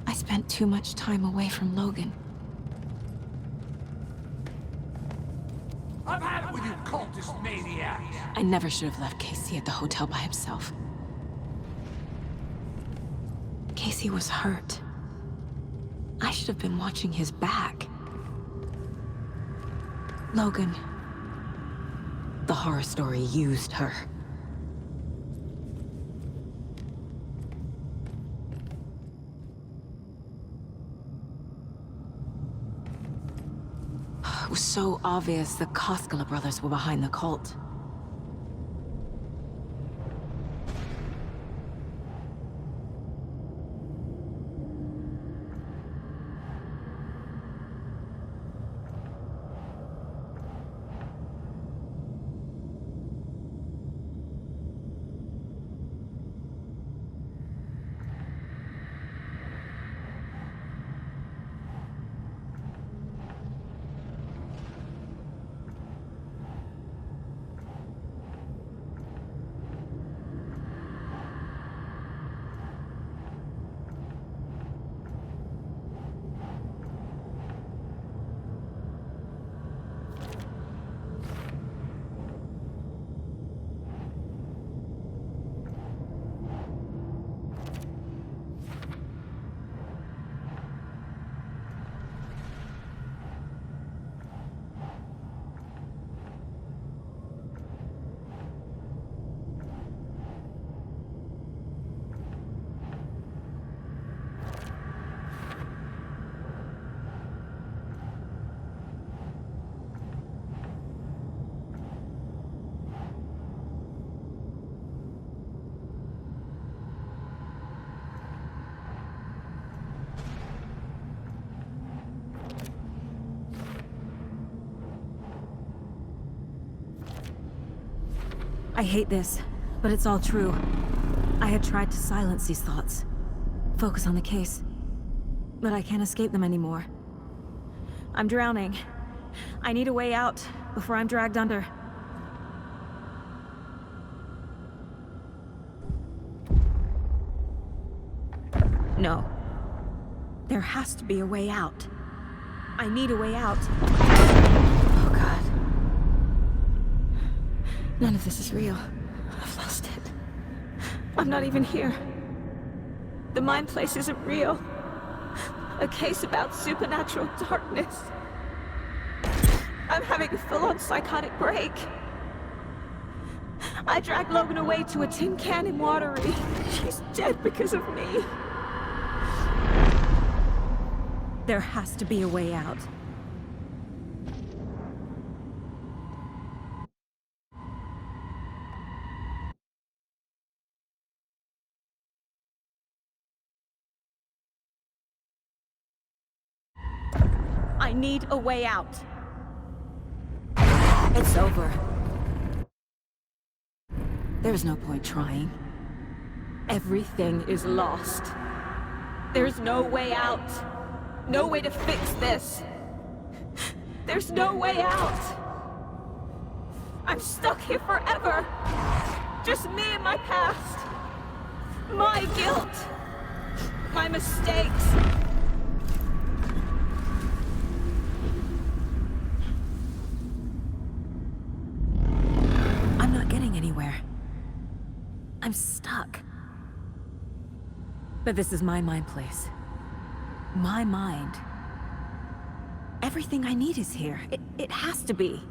I spent too much time away from Logan. I've had it with you cultist maniacs! I never should have left Casey at the hotel by himself. Casey was hurt. I should have been watching his back. Logan. The horror story used her. It was so obvious the Koskela brothers were behind the cult. I hate this, but it's all true. I had tried to silence these thoughts, focus on the case, but I can't escape them anymore. I'm drowning. I need a way out before I'm dragged under. No. There has to be a way out. I need a way out. Oh, God. None of this is real. I've lost it. I'm not even here. The mind place isn't real. A case about supernatural darkness. I'm having a full-on psychotic break. I dragged Logan away to a tin can in Watery. She's dead because of me. There has to be a way out. I need a way out. It's over. There's no point trying. Everything is lost. There's no way out. No way to fix this. There's no way out. I'm stuck here forever. Just me and my past. My guilt. My mistakes. I'm not getting anywhere. I'm stuck. But this is my mind place. My mind. Everything I need is here. It has to be.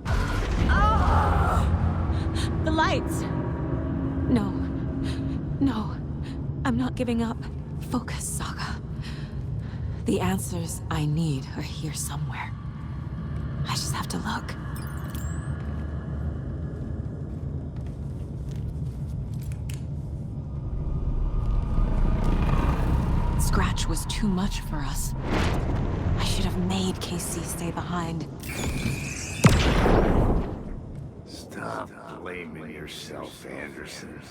Oh! gates! No. No. I'm not giving up. Focus, Saga. The answers I need are here somewhere. I just have to look. Scratch was too much for us. I should have made Casey stay behind. Stop blaming yourself, Anderson.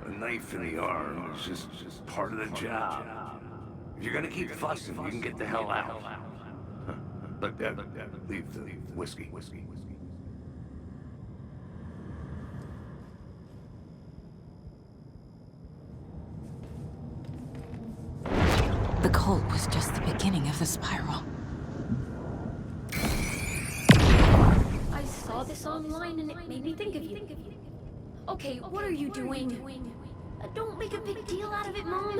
A knife in the arm is just part of the job. If you're gonna keep fussing, you can get the hell out. Look, leave the whiskey. The cult was just the beginning of the spiral. I saw this online and it made me think of you. Okay, what are you doing? Don't make a big deal out of it, Mom.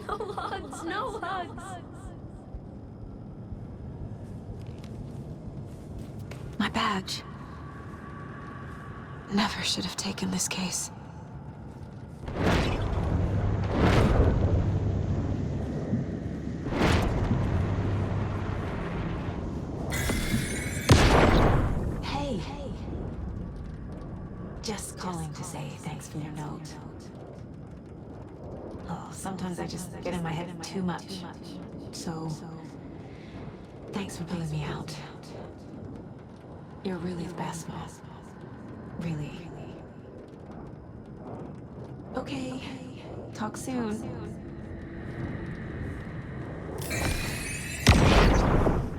No hugs, no hugs. My badge. Never should have taken this case. Hey. Just calling to say thanks for your note. Oh, sometimes I just get in my head too much. So, thanks for pulling me out. You're really the best, Mom. Really. Okay. Talk soon.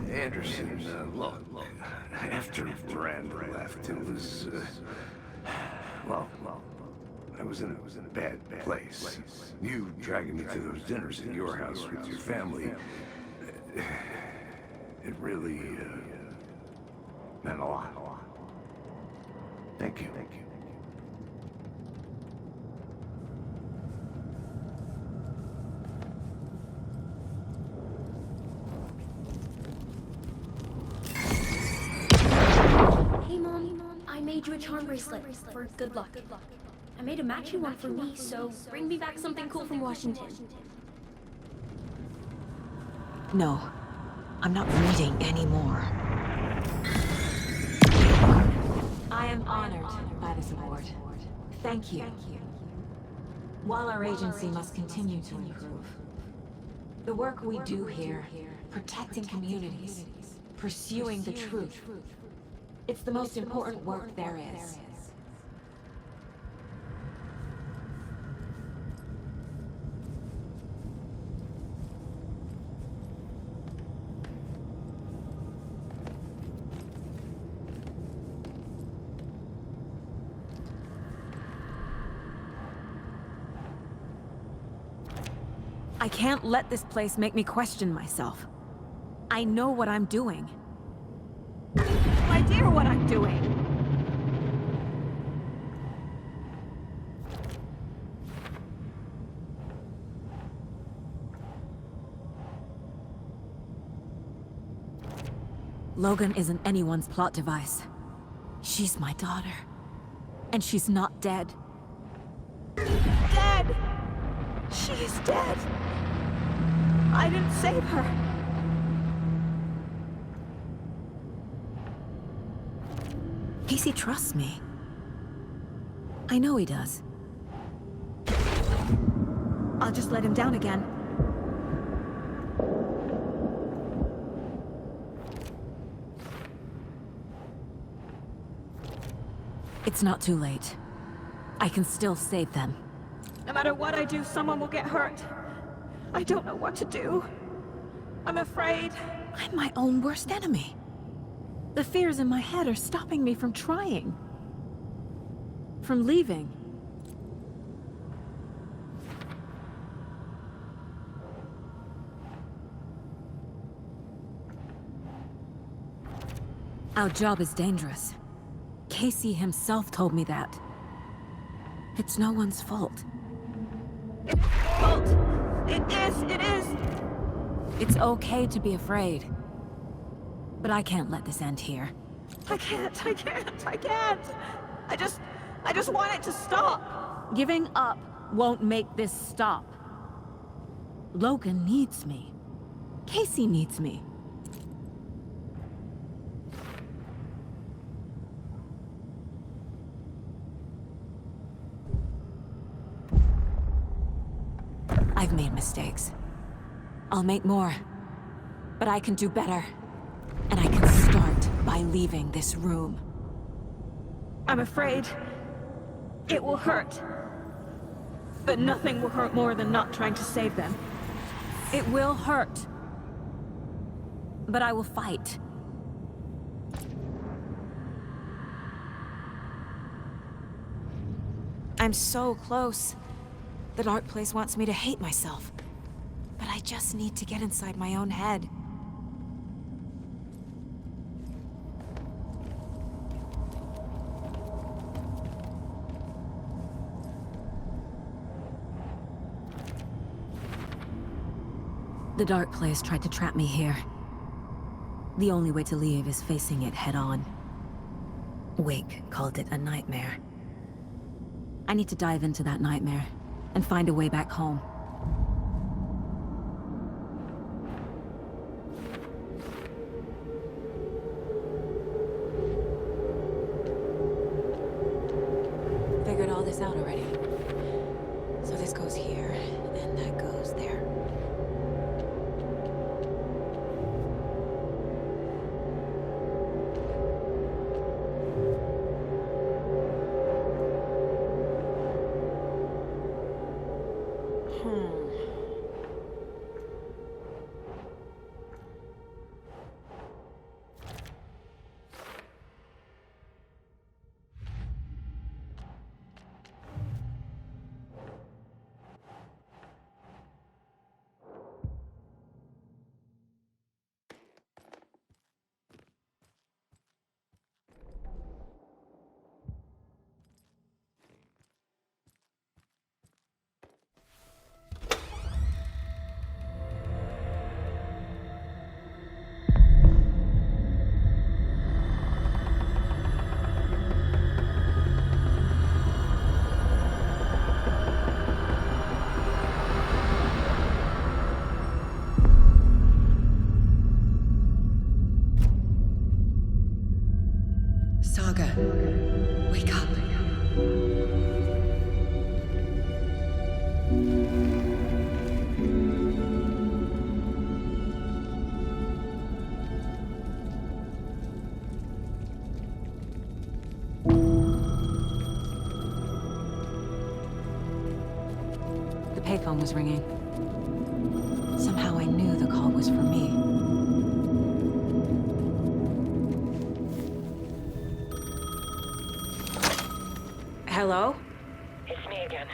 Anderson, look, after Brand left, it was, well, I was in a bad place. You dragging me to those dinners at your house with your family, it really, meant a lot. Thank you. Hey, Mom, I made you a charm bracelet for good luck. I made a matching one for me, so bring me back something cool from Washington. No, I'm not reading anymore. I am honored by this award. Thank you. While our agency must continue to improve, the work we do here, protecting communities, pursuing the truth, it's the most important work there is. I can't let this place make me question myself. I know what I'm doing. No idea what I'm doing. Logan isn't anyone's plot device. She's my daughter. And she's not dead. Dead! She is dead. I didn't save her. Casey trusts me. I know he does. I'll just let him down again. It's not too late. I can still save them. No matter what I do, someone will get hurt. I don't know what to do. I'm afraid. I'm my own worst enemy. The fears in my head are stopping me from trying. From leaving. Our job is dangerous. Casey himself told me that. It's no one's fault. It is fault! It is! It's okay to be afraid. But I can't let this end here. I can't! I just want it to stop. Giving up won't make this stop. Logan needs me. Casey needs me. I've made mistakes. I'll make more. But I can do better. And I can start by leaving this room. I'm afraid it will hurt. But nothing will hurt more than not trying to save them. It will hurt. But I will fight. I'm so close. The dark place wants me to hate myself. But I just need to get inside my own head. The dark place tried to trap me here. The only way to leave is facing it head-on. Wake called it a nightmare. I need to dive into that nightmare and find a way back home. Figured all this out already. So this goes here, and that goes there. Saga, wake up. The payphone was ringing. Somehow I knew the call was for me. Hello? It's me again.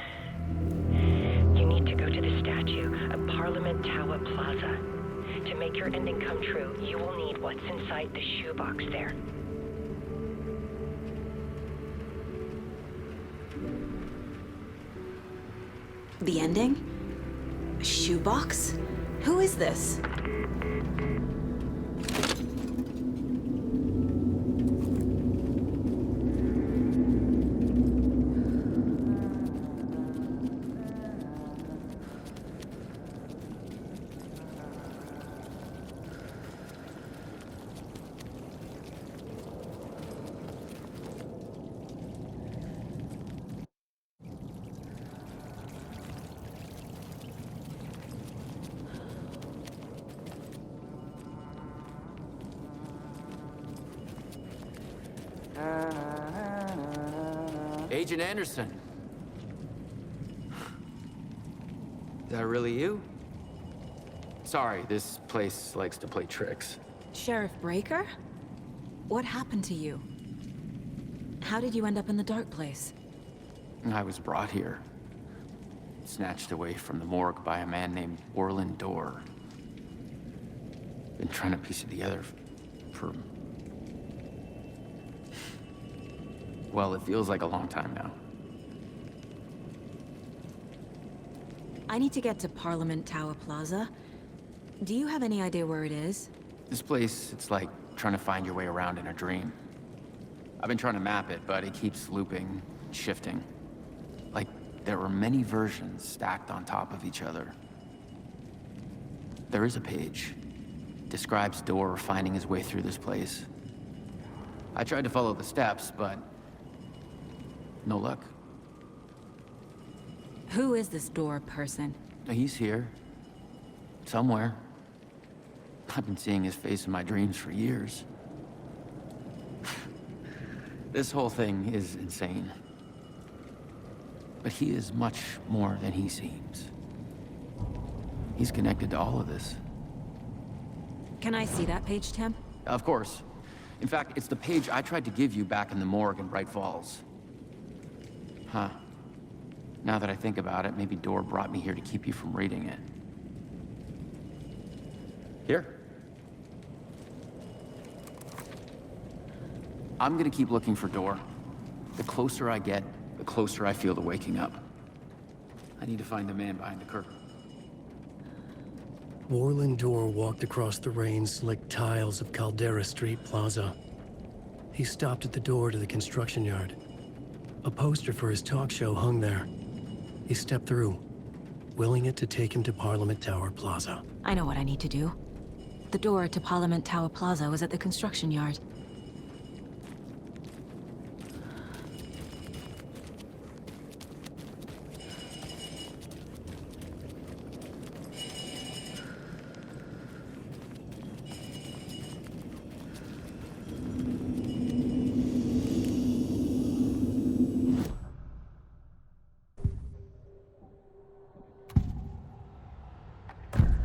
You need to go to the statue of Parliament Tower Plaza. To make your ending come true, you will need what's inside the shoebox there. The ending? A shoebox? Who is this? Agent Anderson. Is that really you? Sorry, this place likes to play tricks. Sheriff Breaker? What happened to you? How did you end up in the dark place? I was brought here. Snatched away from the morgue by a man named Orland Dorr. Been trying to piece it together for... well, it feels like a long time now. I need to get to Parliament Tower Plaza. Do you have any idea where it is? This place, it's like trying to find your way around in a dream. I've been trying to map it, but it keeps looping, shifting. Like there were many versions stacked on top of each other. There is a page. Describes Door finding his way through this place. I tried to follow the steps, but no luck. Who is this Door person? He's here. Somewhere. I've been seeing his face in my dreams for years. This whole thing is insane. But he is much more than he seems. He's connected to all of this. Can I see that page, Tim? Of course. In fact, it's the page I tried to give you back in the morgue in Bright Falls. Huh. Now that I think about it, maybe Door brought me here to keep you from reading it. Here. I'm gonna keep looking for Door. The closer I get, the closer I feel to waking up. I need to find the man behind the curtain. Orlin Door walked across the rain-slicked tiles of Caldera Street Plaza. He stopped at the door to the construction yard. A poster for his talk show hung there. He stepped through, willing it to take him to Parliament Tower Plaza. I know what I need to do. The door to Parliament Tower Plaza was at the construction yard.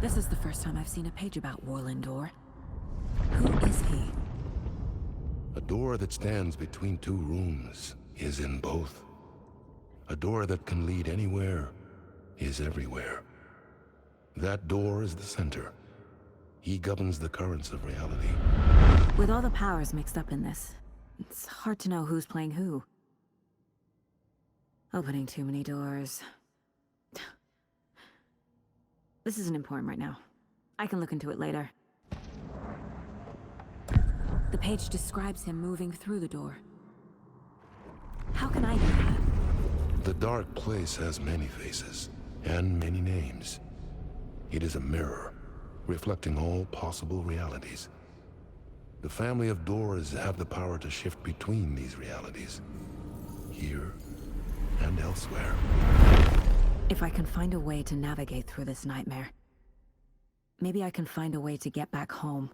This is the first time I've seen a page about Orlin Door. Who is he? A door that stands between two rooms is in both. A door that can lead anywhere is everywhere. That door is the center. He governs the currents of reality. With all the powers mixed up in this, it's hard to know who's playing who. Opening too many doors. This isn't important right now. I can look into it later. The page describes him moving through the door. How can I do that? The dark place has many faces, and many names. It is a mirror, reflecting all possible realities. The family of doors have the power to shift between these realities, here and elsewhere. If I can find a way to navigate through this nightmare, maybe I can find a way to get back home.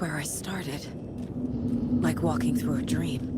Where I started. Like walking through a dream.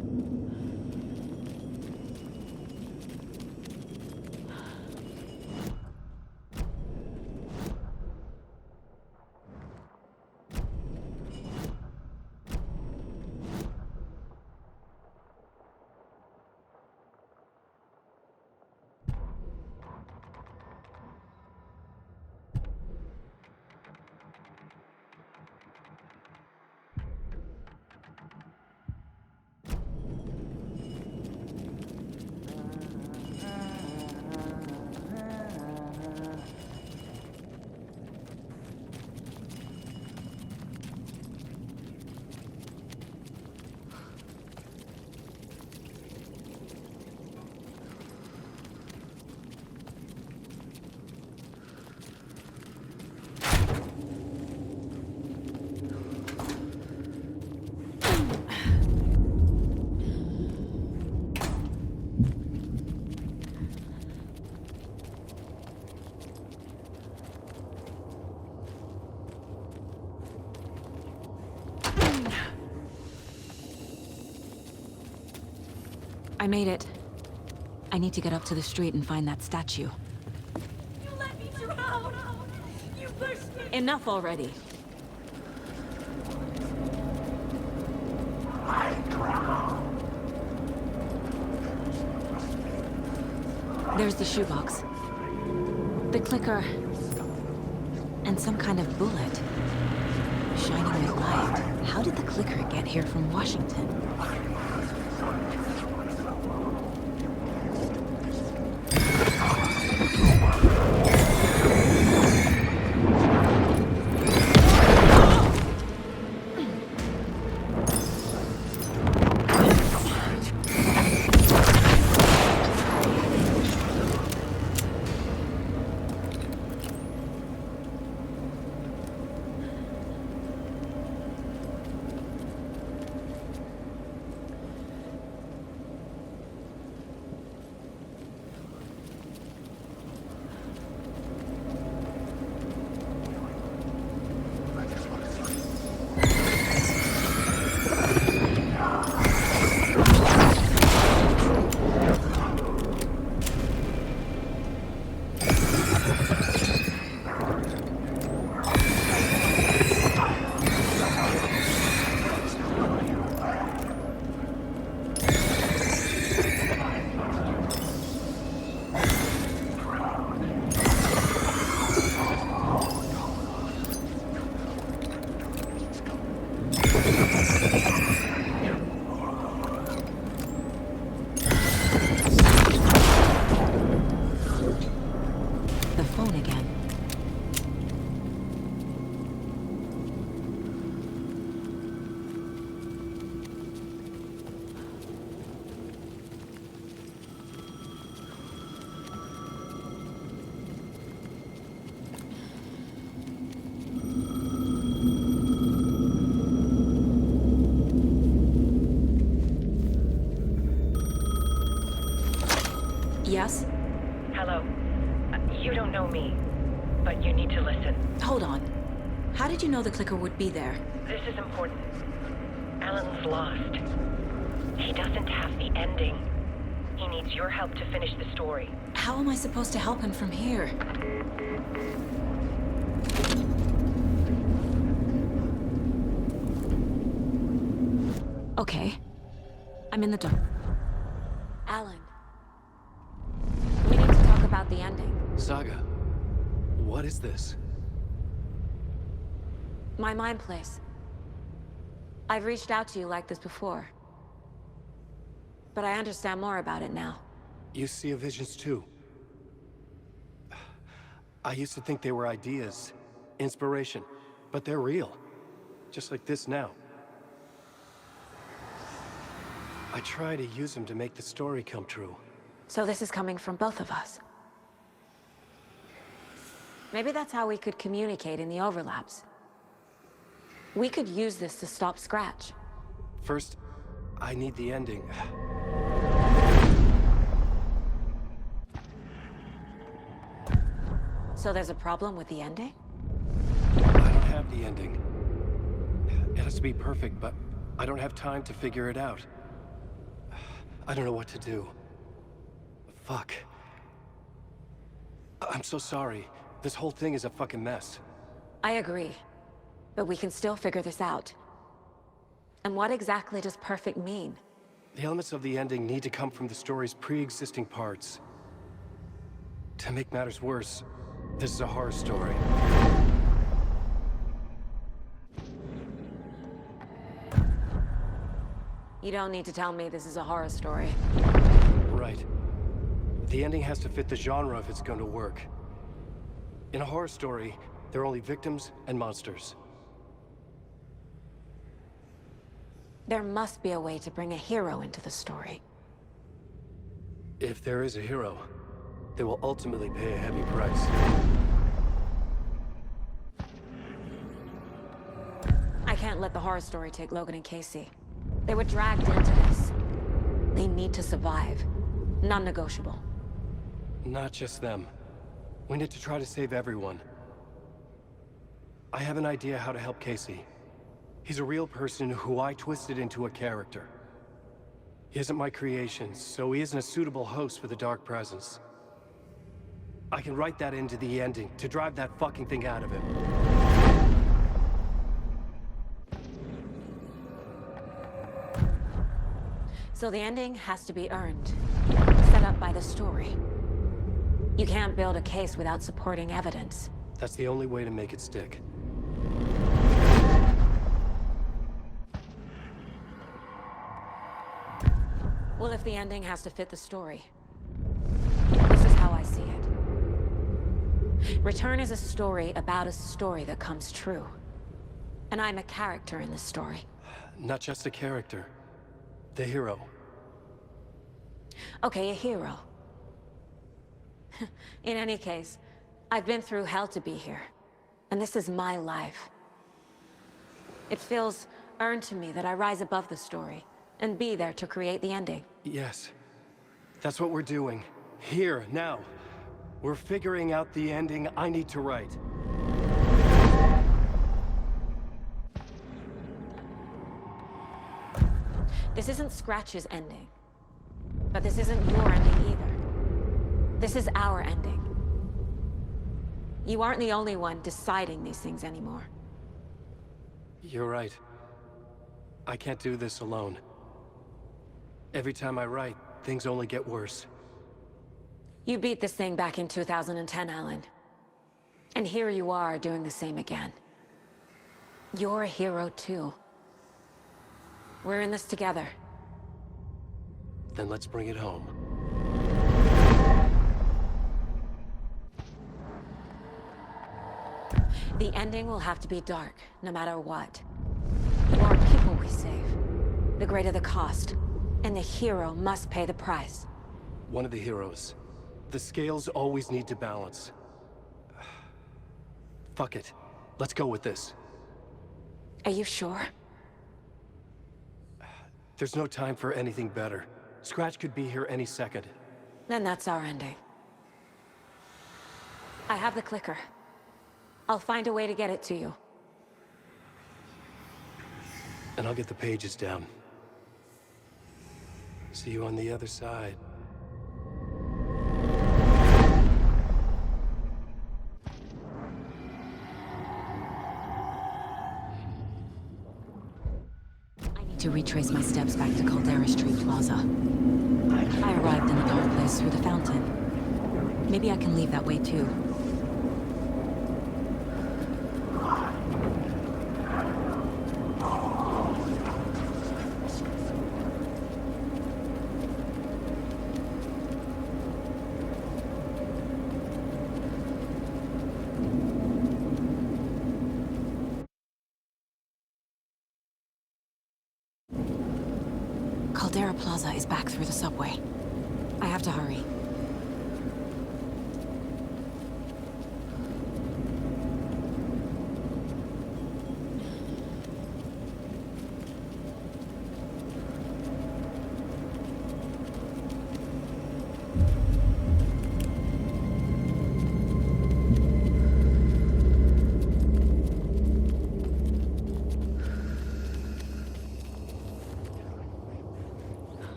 I made it. I need to get up to the street and find that statue. You let me drown! You pushed me! Enough already. I drown. There's the shoebox. The clicker. And some kind of bullet. Shining with light. How did the clicker get here from Washington? Yes? Hello. You don't know me, but you need to listen. Hold on. How did you know the clicker would be there? This is important. Alan's lost. He doesn't have the ending. He needs your help to finish the story. How am I supposed to help him from here? Okay. I'm in the dark. Alan. We need to talk about the ending. Saga, what is this? My mind place. I've reached out to you like this before. But I understand more about it now. You see visions too. I used to think they were ideas, inspiration, but they're real. Just like this now. I try to use them to make the story come true. So this is coming from both of us. Maybe that's how we could communicate in the overlaps. We could use this to stop Scratch. First, I need the ending. So there's a problem with the ending? I don't have the ending. It has to be perfect, but I don't have time to figure it out. I don't know what to do. Fuck. I'm so sorry. This whole thing is a fucking mess. I agree. But we can still figure this out. And what exactly does perfect mean? The elements of the ending need to come from the story's pre-existing parts. To make matters worse, this is a horror story. You don't need to tell me this is a horror story. Right. The ending has to fit the genre if it's going to work. In a horror story, there are only victims and monsters. There must be a way to bring a hero into the story. If there is a hero, they will ultimately pay a heavy price. I can't let the horror story take Logan and Casey. They were dragged into this. They need to survive. Non-negotiable. Not just them. We need to try to save everyone. I have an idea how to help Casey. He's a real person who I twisted into a character. He isn't my creation, so he isn't a suitable host for the Dark Presence. I can write that into the ending to drive that fucking thing out of him. So the ending has to be earned. Set up by the story. You can't build a case without supporting evidence. That's the only way to make it stick. Well, if the ending has to fit the story, this is how I see it. Return is a story about a story that comes true. And I'm a character in this story. Not just a character. The hero. Okay, a hero. In any case, I've been through hell to be here. And this is my life. It feels earned to me that I rise above the story and be there to create the ending. Yes. That's what we're doing. Here, now. We're figuring out the ending I need to write. This isn't Scratch's ending. But this isn't your ending either. This is our ending. You aren't the only one deciding these things anymore. You're right. I can't do this alone. Every time I write, things only get worse. You beat this thing back in 2010, Alan. And here you are doing the same again. You're a hero too. We're in this together. Then let's bring it home. The ending will have to be dark, no matter what. The more people we save, the greater the cost. And the hero must pay the price. One of the heroes. The scales always need to balance. Fuck it. Let's go with this. Are you sure? There's no time for anything better. Scratch could be here any second. Then that's our ending. I have the clicker. I'll find a way to get it to you. And I'll get the pages down. See you on the other side. I need to retrace my steps back to Caldera Street Plaza. I arrived in the dark place through the fountain. Maybe I can leave that way too. Caldera Plaza is back through the subway. I have to hurry.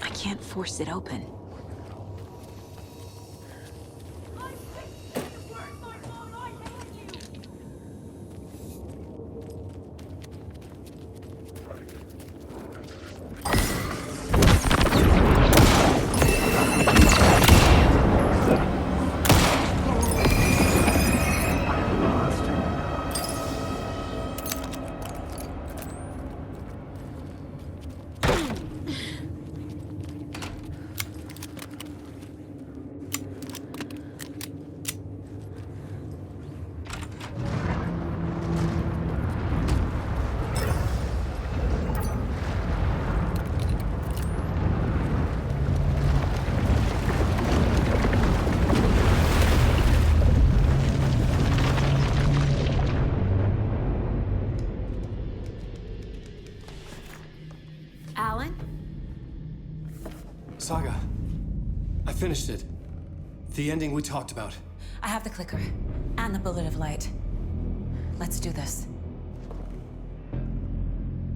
I can't force it open. Alan? Saga. I finished it. The ending we talked about. I have the clicker. And the bullet of light. Let's do this.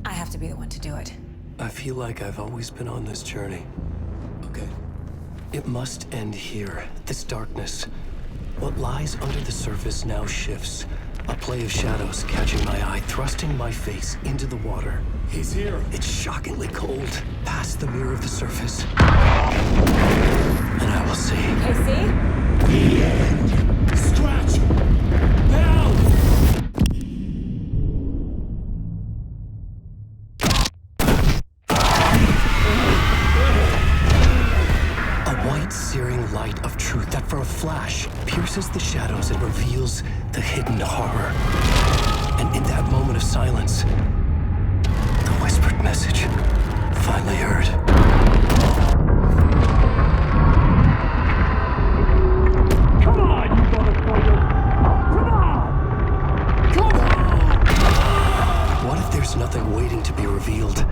I have to be the one to do it. I feel like I've always been on this journey. Okay. It must end here. This darkness. What lies under the surface now shifts. A play of shadows catching my eye, thrusting my face into the water. He's here. It's shockingly cold, past the mirror of the surface. And I will see. Okay, see? The end! Scratch! Now! A white, searing light of truth that for a flash pierces the shadows and reveals the hidden horror. And in that moment of silence, the whispered message finally heard. Come on, you motherfucker! Come on! Come on! What if there's nothing waiting to be revealed?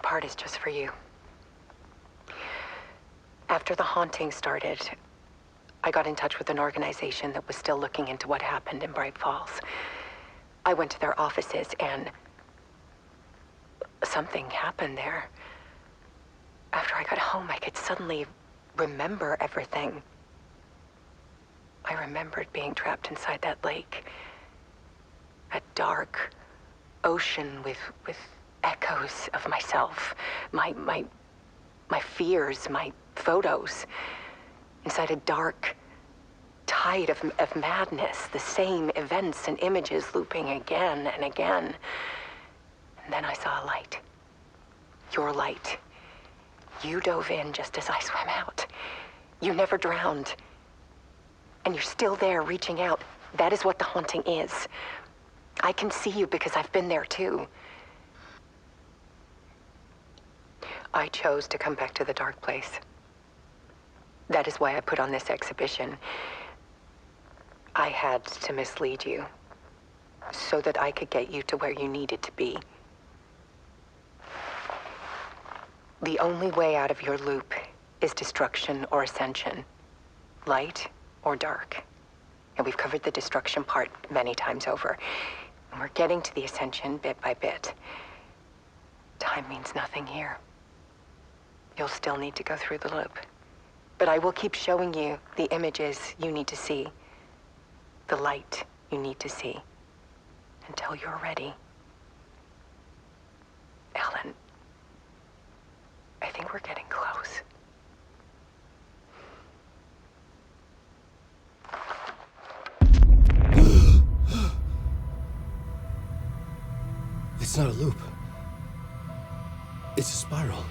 Part is just for you. After the haunting started, I got in touch with an organization that was still looking into what happened in Bright Falls. I went to their offices and something happened there. After I got home, I could suddenly remember everything. I remembered being trapped inside that lake. A dark ocean with echoes of myself, my fears, my photos, inside a dark tide of madness, the same events and images looping again and again. And then I saw a light. Your light. You dove in just as I swam out. You never drowned. And you're still there reaching out. That is what the haunting is. I can see you because I've been there too. I chose to come back to the dark place. That is why I put on this exhibition. I had to mislead you, so that I could get you to where you needed to be. The only way out of your loop is destruction or ascension, light or dark. And we've covered the destruction part many times over. And we're getting to the ascension bit by bit. Time means nothing here. You'll still need to go through the loop. But I will keep showing you the images you need to see, the light you need to see, until you're ready. Alan, I think we're getting close. It's not a loop. It's a spiral.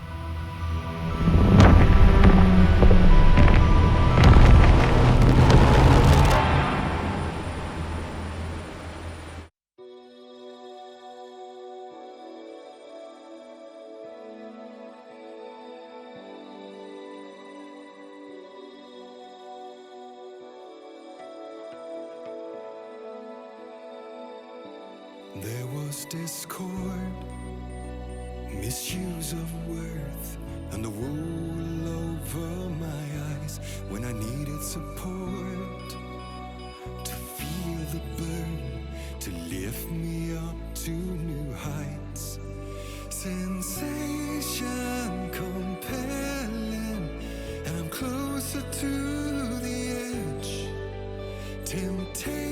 There was discord, misuse of worth, and the wool over my eyes when I needed support. To feel the burn, to lift me up to new heights. Sensation compelling, and I'm closer to the edge. Temptation